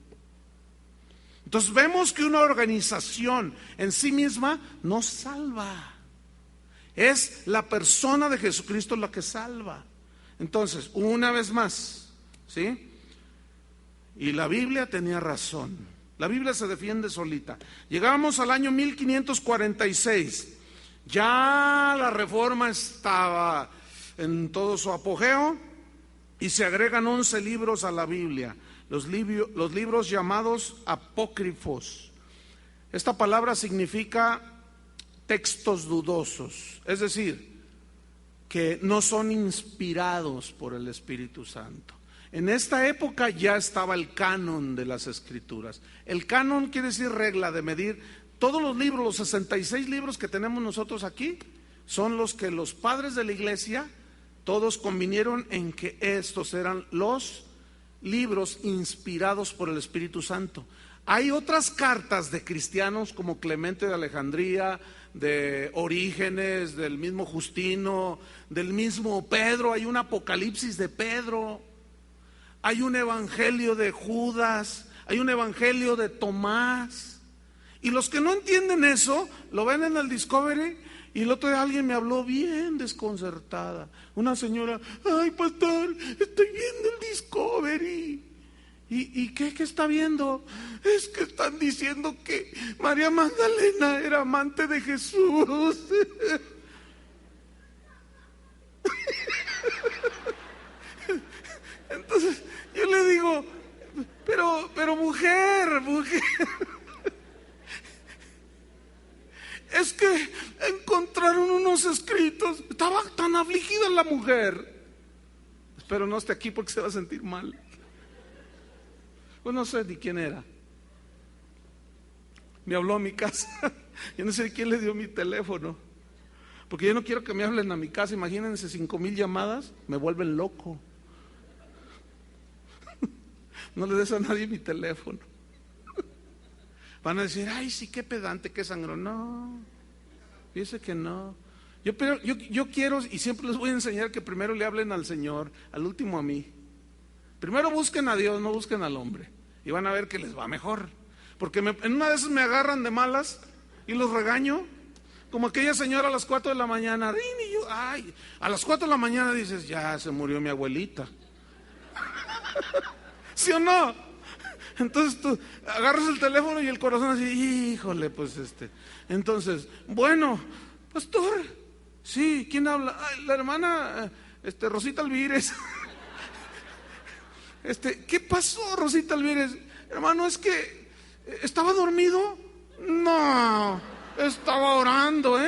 Entonces vemos que una organización en sí misma no salva. Es la persona de Jesucristo la que salva. Entonces, una vez más, ¿sí? Y la Biblia tenía razón. La Biblia se defiende solita. Llegamos al año 1546. Ya la Reforma estaba en todo su apogeo y se agregan 11 libros a la Biblia. Los libros llamados apócrifos. Esta palabra significa textos dudosos, es decir, que no son inspirados por el Espíritu Santo. En esta época ya estaba el canon de las Escrituras. El canon quiere decir regla de medir. Todos los libros, los 66 libros que tenemos nosotros aquí, son los que los padres de la iglesia, todos convinieron en que estos eran los libros inspirados por el Espíritu Santo. Hay otras cartas de cristianos como Clemente de Alejandría, de Orígenes, del mismo Justino, del mismo Pedro. Hay un Apocalipsis de Pedro, hay un Evangelio de Judas, hay un Evangelio de Tomás. Y los que no entienden eso, lo ven en el Discovery. Y el otro día alguien me habló bien desconcertada. Una señora: ay, pastor, estoy viendo el Discovery. ¿Y qué está viendo? Es que están diciendo que María Magdalena era amante de Jesús. Entonces yo le digo: pero mujer, es que encontraron unos escritos. Estaba tan afligida la mujer. Espero no esté aquí porque se va a sentir mal. Pues no sé ni quién era. Me habló a mi casa. Yo no sé quién le dio mi teléfono, porque yo no quiero que me hablen a mi casa. Imagínense 5,000 llamadas, me vuelven loco. No le des a nadie mi teléfono. Van a decir: ay, sí, qué pedante, qué sangrón. No, fíjese que no. Yo quiero, y siempre les voy a enseñar, que primero le hablen al Señor, al último a mí. Primero busquen a Dios, no busquen al hombre, y van a ver que les va mejor. Porque en una de esas me agarran de malas y los regaño, como aquella señora a las 4 de la mañana. Y yo, ay, a las 4 de la mañana dices: ya se murió mi abuelita. ¿Sí o no? Entonces tú agarras el teléfono y el corazón así: híjole, pues Entonces, bueno, pastor, sí, ¿quién habla? Ay, la hermana Rosita Alvírez. ¿Qué pasó, Rosita Alvírez? Hermano, es que ¿estaba dormido? No, estaba orando,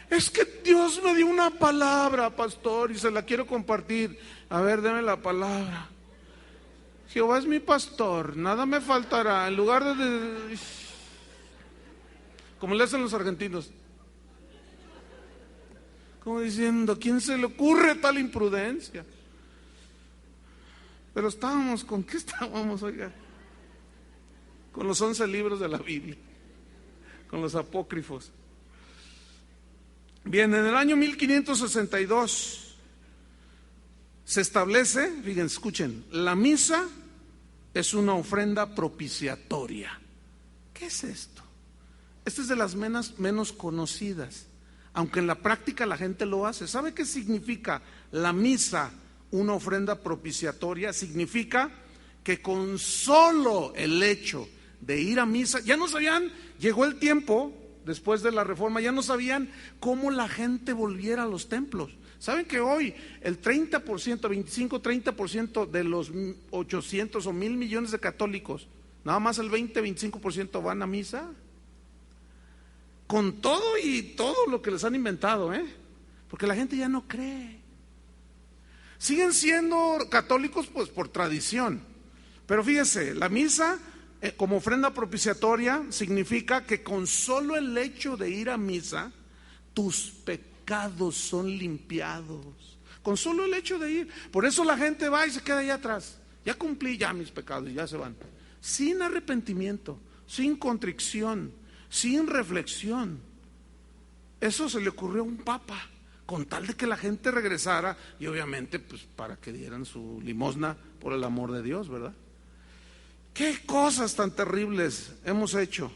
es que Dios me dio una palabra, pastor, y se la quiero compartir. A ver, deme la palabra. Jehová es mi pastor, nada me faltará. En lugar de como le hacen los argentinos, como diciendo: ¿quién se le ocurre tal imprudencia? Pero ¿con qué estábamos, oiga? con los 11 libros de la Biblia, con los apócrifos. Bien, en el año 1562 se establece, fíjense, escuchen, la misa es una ofrenda propiciatoria. ¿Qué es esto? Esta es de las menos conocidas, aunque en la práctica la gente lo hace. ¿Sabe qué significa la misa, una ofrenda propiciatoria? Significa que con solo el hecho de ir a misa, ya no sabían, llegó el tiempo, después de la reforma, ya no sabían cómo la gente volviera a los templos. ¿Saben que hoy el 30%, 25-30% de los 800 o 1,000 millones de católicos, nada más el 20-25% van a misa? Con todo y todo lo que les han inventado, porque la gente ya no cree. Siguen siendo católicos pues por tradición, pero fíjese, la misa como ofrenda propiciatoria significa que con solo el hecho de ir a misa, tus pecados son limpiados. Con solo el hecho de ir. Por eso la gente va y se queda allá atrás. Ya cumplí ya mis pecados y ya se van. Sin arrepentimiento, sin contrición, sin reflexión. Eso se le ocurrió a un papa, con tal de que la gente regresara y obviamente pues para que dieran su limosna por el amor de Dios, ¿verdad? Qué cosas tan terribles hemos hecho.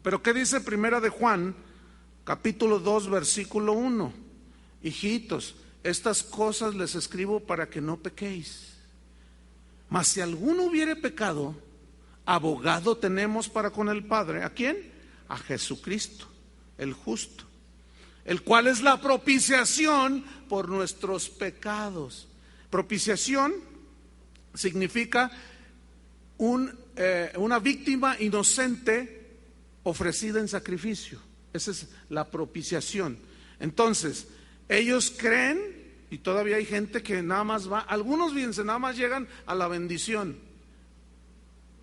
Pero ¿qué dice Primera de Juan, capítulo 2, versículo 1? Hijitos, estas cosas les escribo para que no pequéis. Mas si alguno hubiere pecado, abogado tenemos para con el Padre. ¿A quién? A Jesucristo, el justo, el cual es la propiciación por nuestros pecados. Propiciación significa una víctima inocente ofrecida en sacrificio. Esa es la propiciación. Entonces, ellos creen, y todavía hay gente que nada más va, algunos fíjense, nada más llegan a la bendición.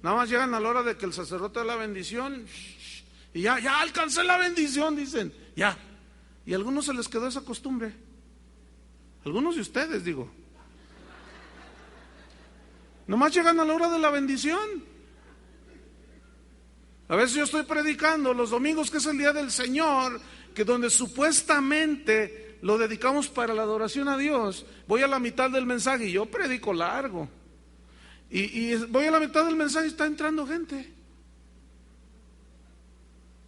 Nada más llegan a la hora de que el sacerdote da la bendición y ya alcancé la bendición, dicen, ya. Y a algunos se les quedó esa costumbre. Algunos de ustedes, digo. Nomás llegan a la hora de la bendición. A veces yo estoy predicando los domingos, que es el día del Señor, que donde supuestamente lo dedicamos para la adoración a Dios. Voy a la mitad del mensaje y yo predico largo. Y voy a la mitad del mensaje y está entrando gente.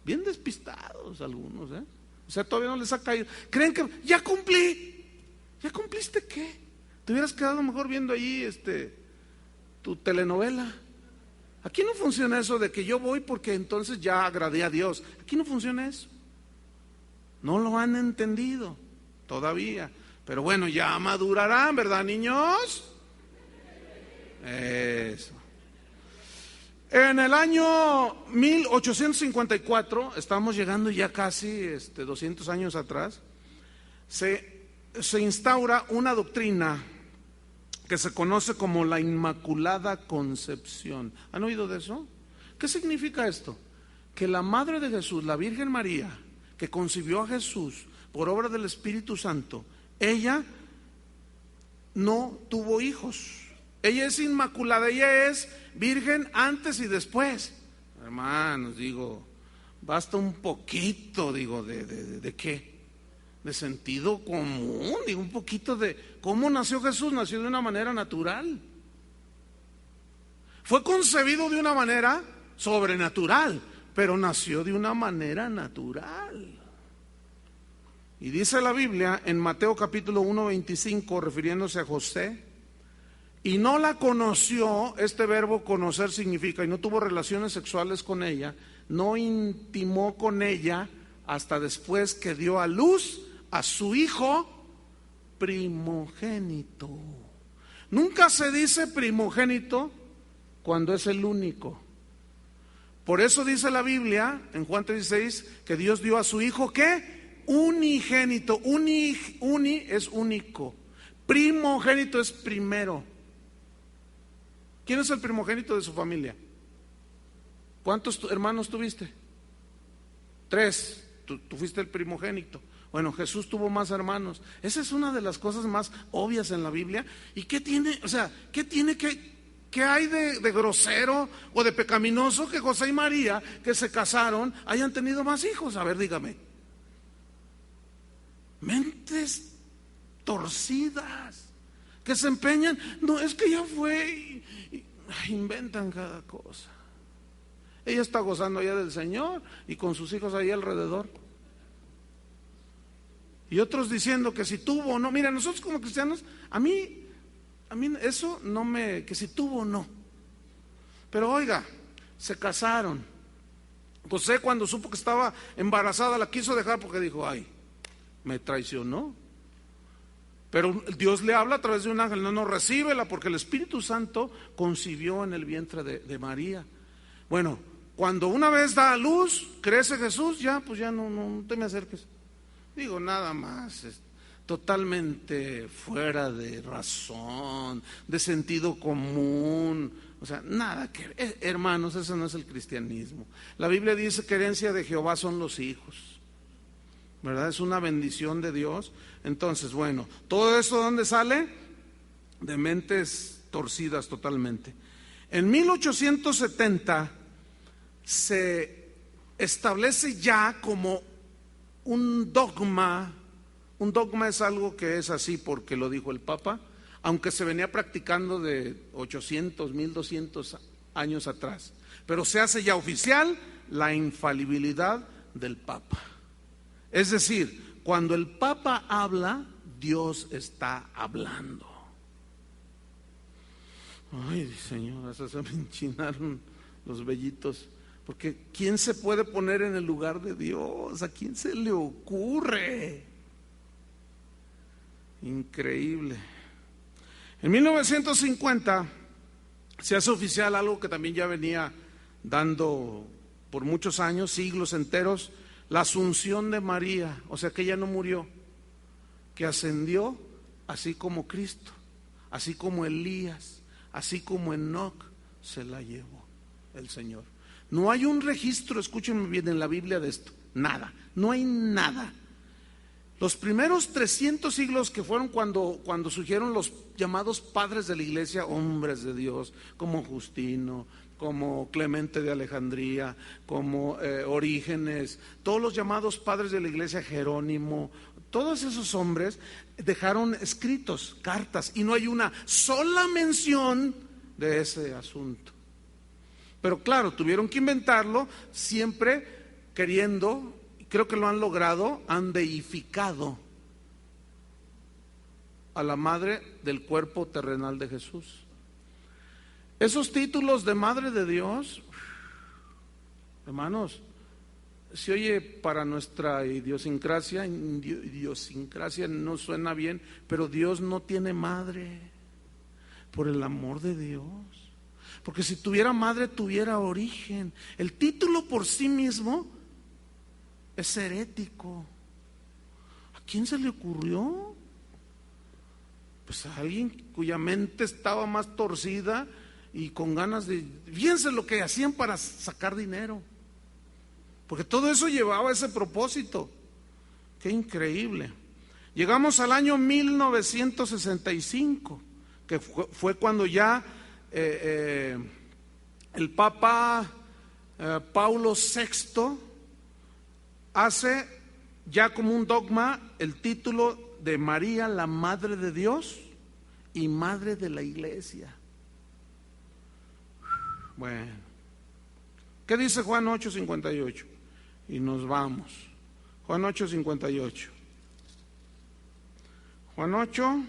Bien despistados algunos, O sea, todavía no les ha caído. Creen que ya cumplí. ¿Ya cumpliste qué? Te hubieras quedado mejor viendo ahí tu telenovela. Aquí no funciona eso de que yo voy porque entonces ya agradé a Dios. Aquí no funciona eso. No lo han entendido todavía. Pero bueno, ya madurarán, ¿verdad, niños? Eso. En el año 1854, estamos llegando ya casi 200 años atrás, se instaura una doctrina que se conoce como la Inmaculada Concepción. ¿Han oído de eso? ¿Qué significa esto? Que la Madre de Jesús, la Virgen María, que concibió a Jesús por obra del Espíritu Santo, ella no tuvo hijos. Ella es inmaculada, ella es virgen antes y después. Hermanos, digo, basta un poquito, digo, ¿de qué? De sentido común, digo, un poquito de cómo nació Jesús. Nació de una manera natural. Fue concebido de una manera sobrenatural, pero nació de una manera natural. Y dice la Biblia en Mateo capítulo 1:25, refiriéndose a José, y no la conoció. Este verbo conocer significa, y no tuvo relaciones sexuales con ella, no intimó con ella hasta después que dio a luz a su hijo primogénito. Nunca se dice primogénito cuando es el único. Por eso dice la Biblia en Juan 3:16 que Dios dio a su hijo, ¿qué? Unigénito. Uni es único. Primogénito es primero. ¿Quién es el primogénito de su familia? ¿Cuántos hermanos tuviste? 3. Tú fuiste el primogénito. Bueno, Jesús tuvo más hermanos. Esa es una de las cosas más obvias en la Biblia. ¿Y qué tiene? O sea, ¿qué tiene que ¿Qué hay de grosero o de pecaminoso que José y María, que se casaron, hayan tenido más hijos? A ver, dígame. Mentes torcidas que se empeñan. No, es que ya fue inventan cada cosa. Ella está gozando allá del Señor y con sus hijos ahí alrededor. Y otros diciendo que si tuvo o no. Mira, nosotros como cristianos, a mí eso no me, que si tuvo o no. Pero oiga, se casaron. José, cuando supo que estaba embarazada, la quiso dejar porque dijo, ay, me traicionó. Pero Dios le habla a través de un ángel, no, recíbela, porque el Espíritu Santo concibió en el vientre de María. Bueno, cuando una vez da a luz, crece Jesús, ya, pues ya no te me acerques. Digo, nada más, totalmente fuera de razón, de sentido común. O sea, nada que, hermanos, ese no es el cristianismo. La Biblia dice que herencia de Jehová son los hijos, ¿verdad? Es una bendición de Dios. Entonces, bueno, todo eso ¿de dónde sale? De mentes torcidas totalmente. En 1870 se establece ya como un dogma. Un dogma es algo que es así porque lo dijo el Papa, aunque se venía practicando de 800, 1200 años atrás. Pero se hace ya oficial la infalibilidad del Papa. Es decir, cuando el Papa habla, Dios está hablando. Ay, Señor, hasta se me enchinaron los vellitos. Porque ¿quién se puede poner en el lugar de Dios? ¿A quién se le ocurre? Increíble. En 1950 se hace oficial algo que también ya venía dando por muchos años, siglos enteros, la asunción de María, o sea que ella no murió, que ascendió así como Cristo, así como Elías, así como Enoc se la llevó el Señor. No hay un registro, escúchenme bien, en la Biblia de esto, nada, no hay nada. Los primeros 300 siglos, que fueron cuando surgieron los llamados padres de la iglesia, hombres de Dios, como Justino, como Clemente de Alejandría, como Orígenes, todos los llamados padres de la iglesia, Jerónimo, todos esos hombres dejaron escritos, cartas, y no hay una sola mención de ese asunto. Pero claro, tuvieron que inventarlo, siempre queriendo, creo que lo han logrado, han deificado a la madre del cuerpo terrenal de Jesús. Esos títulos de Madre de Dios, hermanos, se oye para nuestra idiosincrasia no suena bien, pero Dios no tiene madre, por el amor de Dios. Porque si tuviera madre, tuviera origen. El título por sí mismo es herético. ¿A quién se le ocurrió? Pues a alguien cuya mente estaba más torcida y con ganas de... Fíjense lo que hacían para sacar dinero, porque todo eso llevaba ese propósito. Qué increíble. Llegamos al año 1965, que fue cuando ya el Papa Paulo VI hace ya como un dogma el título de María, la Madre de Dios y Madre de la Iglesia. Bueno, ¿qué dice Juan 8:58? Y nos vamos. Juan 8:58. Juan 8.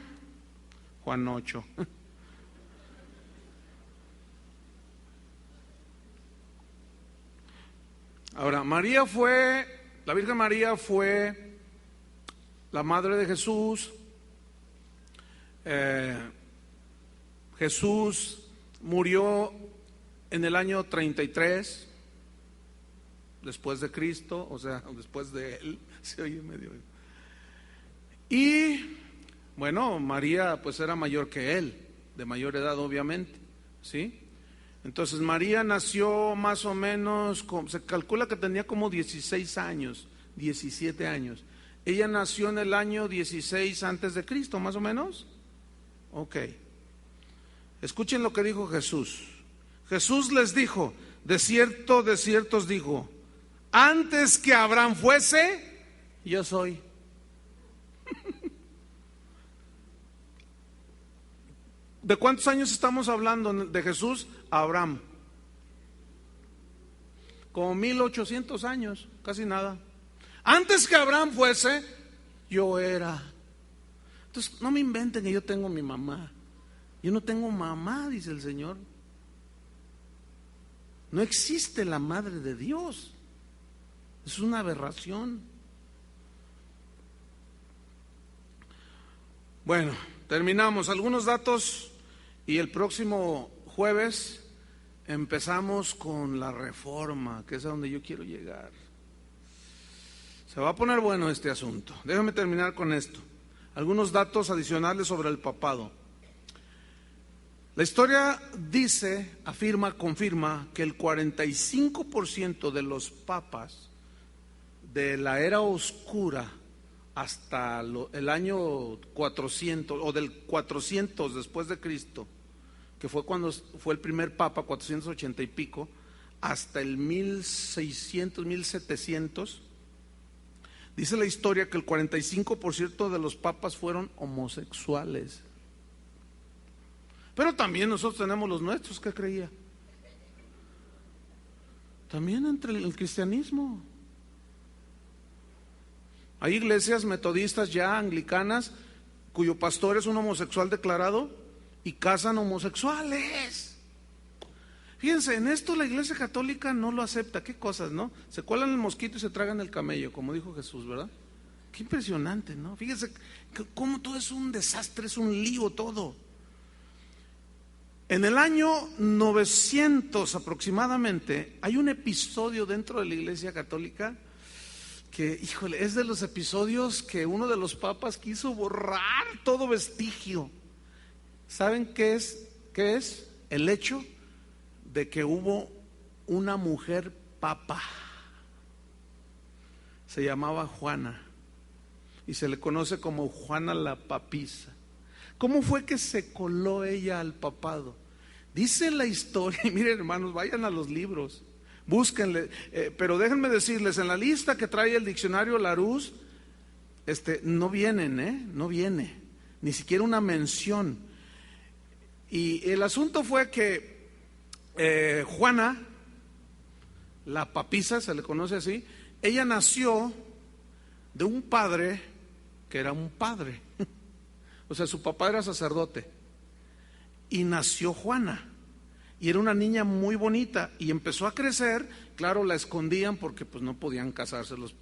Ahora, la Virgen María fue la madre de Jesús. Jesús murió en el año 33 después de Cristo, o sea, después de él. Se oye medio. Y bueno, María pues era mayor que él, de mayor edad obviamente, ¿sí? Entonces María nació más o menos, se calcula que tenía como 16 años, 17 años. Ella nació en el año 16 antes de Cristo, más o menos. Ok. Escuchen lo que dijo Jesús. Jesús les dijo, de cierto os digo, antes que Abraham fuese, yo soy. ¿De cuántos años estamos hablando de Jesús? Abraham. Como 1800 años, casi nada. Antes que Abraham fuese, yo era. Entonces, no me inventen que yo tengo mi mamá. Yo no tengo mamá, dice el Señor. No existe la madre de Dios. Es una aberración. Bueno, terminamos. Algunos datos y el próximo jueves empezamos con la reforma, que es a donde yo quiero llegar. Se va a poner bueno este asunto. Déjame terminar con esto. Algunos datos adicionales sobre el papado. La historia dice, afirma, confirma que el 45% de los papas de la era oscura hasta el año 400 o del 400 después de Cristo, que fue cuando fue el primer papa, 480 y pico, hasta el 1600, 1700, dice la historia que el 45% de los papas fueron homosexuales. Pero también nosotros tenemos los nuestros, ¿qué creía? También entre el cristianismo. Hay iglesias metodistas ya anglicanas cuyo pastor es un homosexual declarado y casan homosexuales. Fíjense, en esto la iglesia católica no lo acepta. Qué cosas, ¿no? Se cuelan el mosquito y se tragan el camello, como dijo Jesús, ¿verdad? Qué impresionante, ¿no? Fíjense cómo todo es un desastre, es un lío todo. En el año 900 aproximadamente hay un episodio dentro de la iglesia católica que, híjole, es de los episodios que uno de los papas quiso borrar todo vestigio. ¿Saben qué es? ¿Qué es? El hecho de que hubo una mujer papa. Se llamaba Juana y se le conoce como Juana la Papisa. ¿Cómo fue que se coló ella al papado? Dice la historia, y miren hermanos, vayan a los libros, búsquenle, pero déjenme decirles, en la lista que trae el diccionario Larousse, no vienen, no viene, ni siquiera una mención. Y el asunto fue que Juana, la papisa, se le conoce así, ella nació de un padre que era un padre. O sea, su papá era sacerdote. Y nació Juana. Y era una niña muy bonita. Y empezó a crecer. Claro, la escondían porque pues no podían casarse los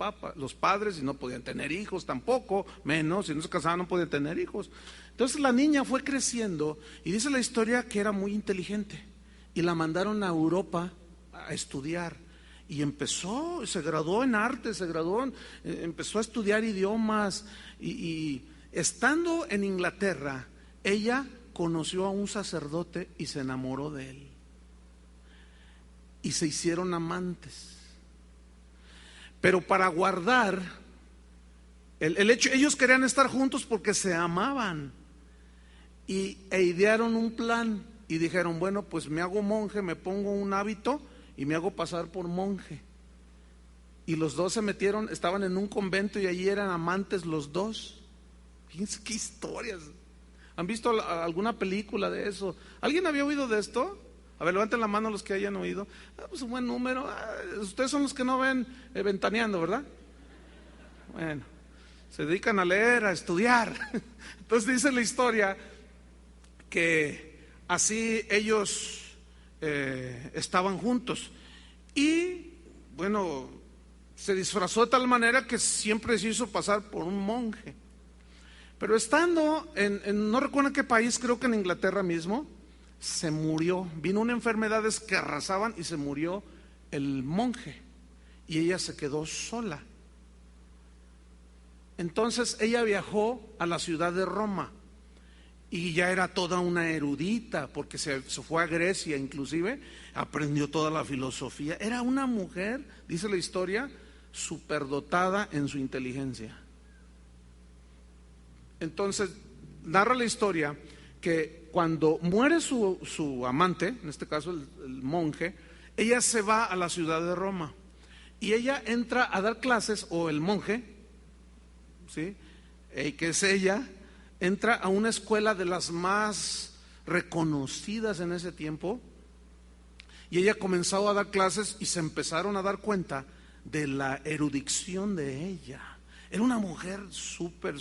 padres, y no podían tener hijos tampoco, menos, si no se casaban no podían tener hijos. Entonces la niña fue creciendo y dice la historia que era muy inteligente. Y la mandaron a Europa a estudiar. Y empezó, se graduó en arte, empezó a estudiar idiomas. Y estando en Inglaterra, ella conoció a un sacerdote y se enamoró de él. Y se hicieron amantes. Pero para guardar el hecho, ellos querían estar juntos porque se amaban. E idearon un plan y dijeron, bueno, pues me hago monje, me pongo un hábito y me hago pasar por monje. Y los dos se metieron, estaban en un convento y allí eran amantes los dos. Fíjense qué historias. ¿Han visto alguna película de eso? ¿Alguien había oído de esto? A ver, levanten la mano los que hayan oído. Pues un buen número. Ustedes son los que no ven ventaneando, ¿verdad? Bueno, se dedican a leer, a estudiar. Entonces dice la historia que así ellos estaban juntos. Y bueno, se disfrazó de tal manera que siempre se hizo pasar por un monje. Pero estando no recuerdo en qué país, creo que en Inglaterra mismo, se murió. Vino una enfermedad que arrasaban y se murió el monje. Y ella se quedó sola. Entonces ella viajó a la ciudad de Roma. Y ya era toda una erudita, porque se fue a Grecia inclusive, aprendió toda la filosofía. Era una mujer, dice la historia, superdotada en su inteligencia. Entonces, narra la historia que cuando muere su amante, en este caso el monje, ella se va a la ciudad de Roma y ella entra a dar clases, o el monje, ¿sí? Que es ella, entra a una escuela de las más reconocidas en ese tiempo, y ella comenzó a dar clases y se empezaron a dar cuenta de la erudición de ella. Era una mujer súper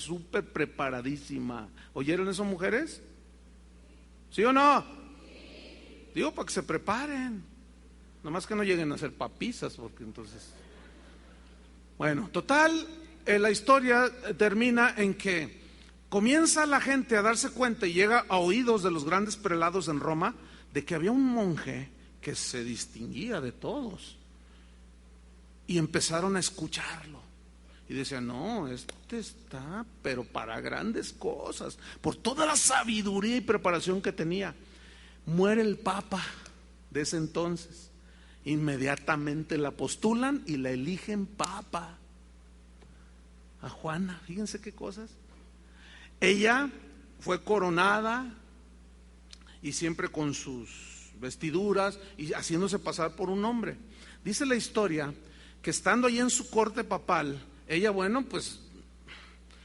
preparadísima. ¿Oyeron eso, mujeres? ¿Sí o no? Digo, para que se preparen. Nomás que no lleguen a ser papizas, porque entonces... Bueno, total, la historia termina en que comienza la gente a darse cuenta y llega a oídos de los grandes prelados en Roma de que había un monje que se distinguía de todos. Y empezaron a escucharlo. Y decían, no, este está, pero para grandes cosas, por toda la sabiduría y preparación que tenía. Muere el papa de ese entonces. Inmediatamente la postulan y la eligen papa. A Juana, fíjense qué cosas. Ella fue coronada y siempre con sus vestiduras y haciéndose pasar por un hombre. Dice la historia que estando ahí en su corte papal, ella, bueno, pues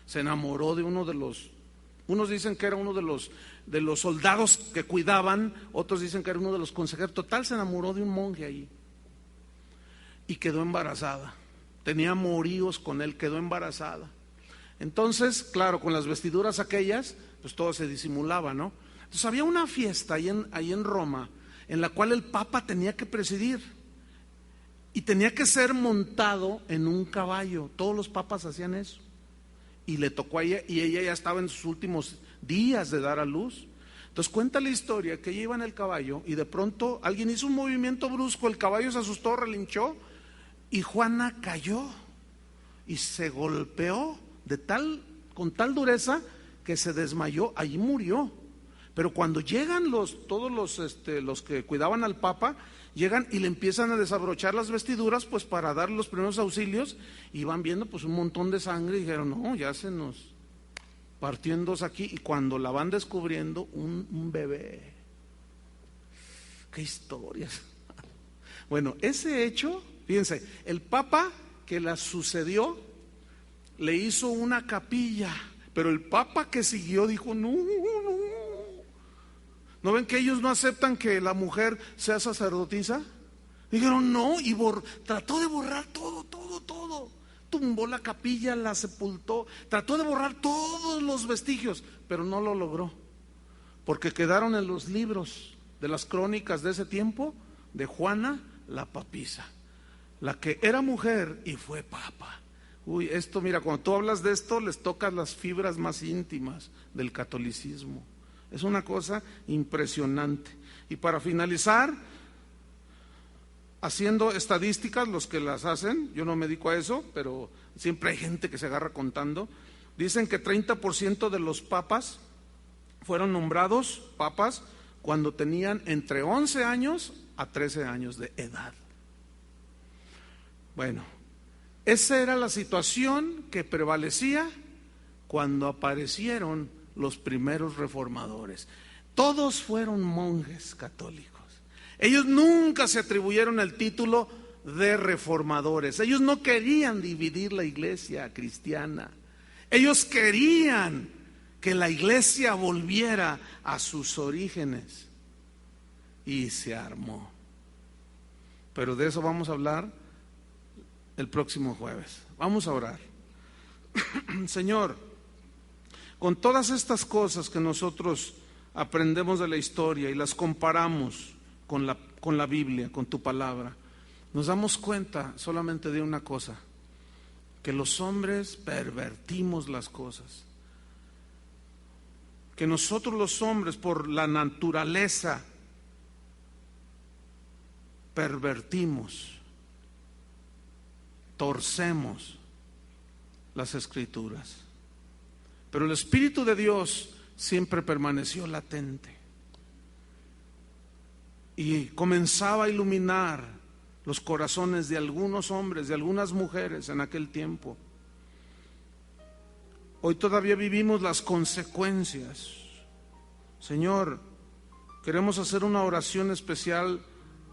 se enamoró de uno de los, unos dicen que era uno de los soldados que cuidaban, otros dicen que era uno de los consejeros. Total, se enamoró de un monje ahí y quedó embarazada. Tenía amoríos con él, quedó embarazada. Entonces, claro, con las vestiduras aquellas, pues todo se disimulaba, ¿no? Entonces había una fiesta ahí en Roma, en la cual el papa tenía que presidir y tenía que ser montado en un caballo. Todos los papas hacían eso. Y le tocó a ella, y ella ya estaba en sus últimos días de dar a luz. Entonces cuenta la historia que ella iba en el caballo y de pronto alguien hizo un movimiento brusco, el caballo se asustó, relinchó y Juana cayó y se golpeó con tal dureza que se desmayó, allí murió. Pero cuando llegan todos los que cuidaban al papa, llegan y le empiezan a desabrochar las vestiduras, pues para dar los primeros auxilios, y van viendo pues un montón de sangre y dijeron, no, ya se nos partió en dos aquí. Y cuando la van descubriendo, un bebé. Qué historias. Bueno, ese hecho, fíjense, el papa que la sucedió le hizo una capilla, pero el papa que siguió dijo, no. ¿No ven que ellos no aceptan que la mujer sea sacerdotisa? Dijeron no, y trató de borrar todo. Tumbó la capilla, la sepultó, trató de borrar todos los vestigios, pero no lo logró, porque quedaron en los libros de las crónicas de ese tiempo de Juana la papisa, la que era mujer y fue papa. Uy, esto, mira, cuando tú hablas de esto, les tocas las fibras más íntimas del catolicismo. Es una cosa impresionante. Y para finalizar, haciendo estadísticas, los que las hacen, yo no me dedico a eso, pero siempre hay gente que se agarra contando, dicen que 30% de los papas fueron nombrados papas cuando tenían entre 11 años a 13 años de edad. Bueno, esa era la situación que prevalecía cuando aparecieron los primeros reformadores. Todos fueron monjes católicos. Ellos nunca se atribuyeron el título de reformadores. Ellos no querían dividir la iglesia cristiana. Ellos querían que la iglesia volviera a sus orígenes. Y se armó. Pero de eso vamos a hablar el próximo jueves. Vamos a orar. Señor, con todas estas cosas que nosotros aprendemos de la historia y las comparamos con la Biblia, con tu palabra, nos damos cuenta solamente de una cosa, que los hombres pervertimos las cosas, que nosotros los hombres por la naturaleza pervertimos, torcemos las escrituras, pero el Espíritu de Dios siempre permaneció latente y comenzaba a iluminar los corazones de algunos hombres, de algunas mujeres en aquel tiempo. Hoy todavía vivimos las consecuencias, Señor, queremos hacer una oración especial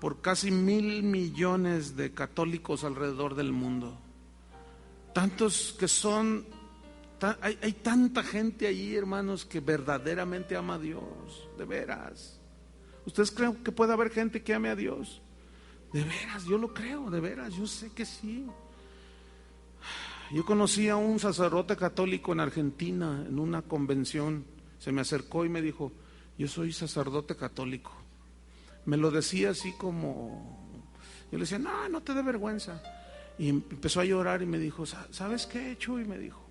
por casi 1,000 millones de católicos alrededor del mundo. Tantos que son, hay tanta gente allí, hermanos, que verdaderamente ama a Dios, de veras. ¿Ustedes creen que puede haber gente que ame a Dios? De veras, yo lo creo, de veras, yo sé que sí. Yo conocí a un sacerdote católico en Argentina, en una convención. Se me acercó y me dijo: yo soy sacerdote católico. Me lo decía así como, yo le decía: no, no te dé vergüenza. Y empezó a llorar y me dijo: ¿sabes qué, Chuy? Y me dijo,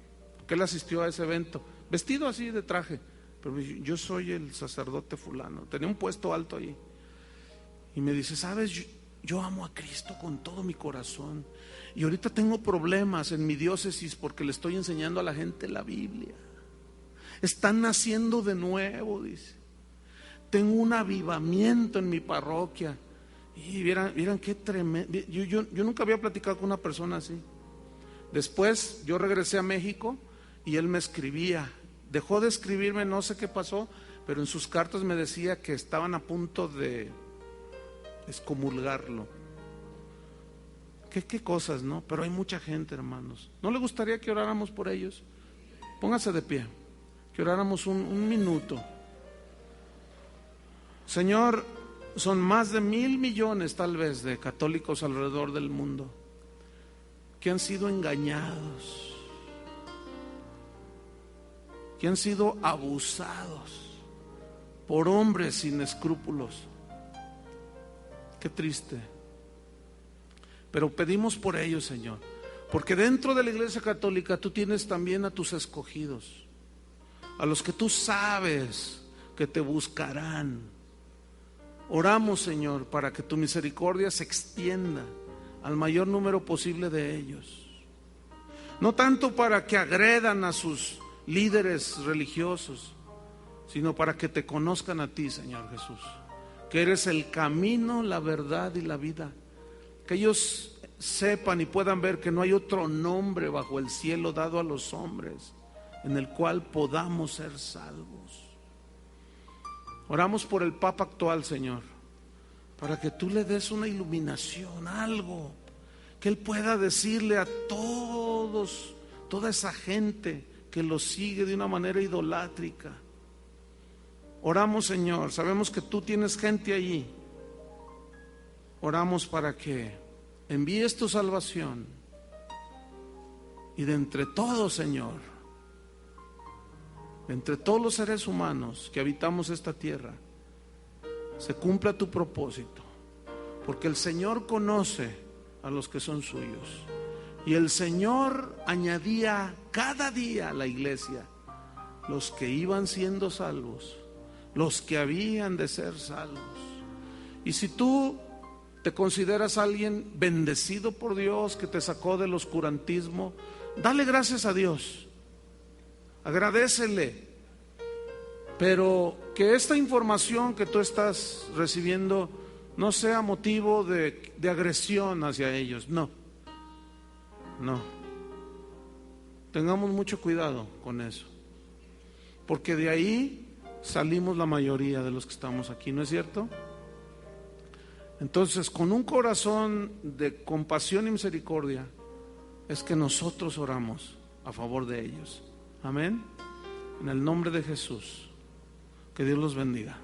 que él asistió a ese evento, vestido así de traje, pero yo soy el sacerdote fulano, tenía un puesto alto ahí. Y me dice: ¿sabes? Yo amo a Cristo con todo mi corazón, y ahorita tengo problemas en mi diócesis porque le estoy enseñando a la gente la Biblia. Están naciendo de nuevo, dice. Tengo un avivamiento en mi parroquia. Y vieran qué tremendo. Yo nunca había platicado con una persona así. Después yo regresé a México y él me escribía. Dejó de escribirme, no sé qué pasó, pero en sus cartas me decía que estaban a punto de excomulgarlo. Qué cosas, ¿no? Pero hay mucha gente, hermanos. ¿No le gustaría que oráramos por ellos? Póngase de pie, que oráramos un minuto. Señor, son más de 1,000 millones tal vez de católicos alrededor del mundo que han sido engañados, que han sido abusados por hombres sin escrúpulos. Qué triste. Pero pedimos por ellos, Señor, porque dentro de la Iglesia Católica tú tienes también a tus escogidos, a los que tú sabes que te buscarán. Oramos, Señor, para que tu misericordia se extienda al mayor número posible de ellos. No tanto para que agredan a sus líderes religiosos, sino para que te conozcan a ti, Señor Jesús, que eres el camino, la verdad y la vida. Que ellos sepan y puedan ver que no hay otro nombre bajo el cielo dado a los hombres en el cual podamos ser salvos. Oramos por el Papa actual, Señor, para que tú le des una iluminación, algo, que él pueda decirle a todos, toda esa gente que lo sigue de una manera idolátrica. Oramos, Señor, sabemos que tú tienes gente allí. Oramos para que envíes tu salvación y de entre todos, Señor, entre todos los seres humanos que habitamos esta tierra, se cumpla tu propósito, porque el Señor conoce a los que son suyos, y el Señor añadía cada día a la iglesia los que iban siendo salvos, los que habían de ser salvos. Y si tú te consideras alguien bendecido por Dios, que te sacó del oscurantismo, dale gracias a Dios, agradécele, pero que esta información que tú estás recibiendo no sea motivo de agresión hacia ellos. No, tengamos mucho cuidado con eso, porque de ahí salimos la mayoría de los que estamos aquí, ¿no es cierto? Entonces, con un corazón de compasión y misericordia es que nosotros oramos a favor de ellos. Amén. En el nombre de Jesús. Que Dios los bendiga.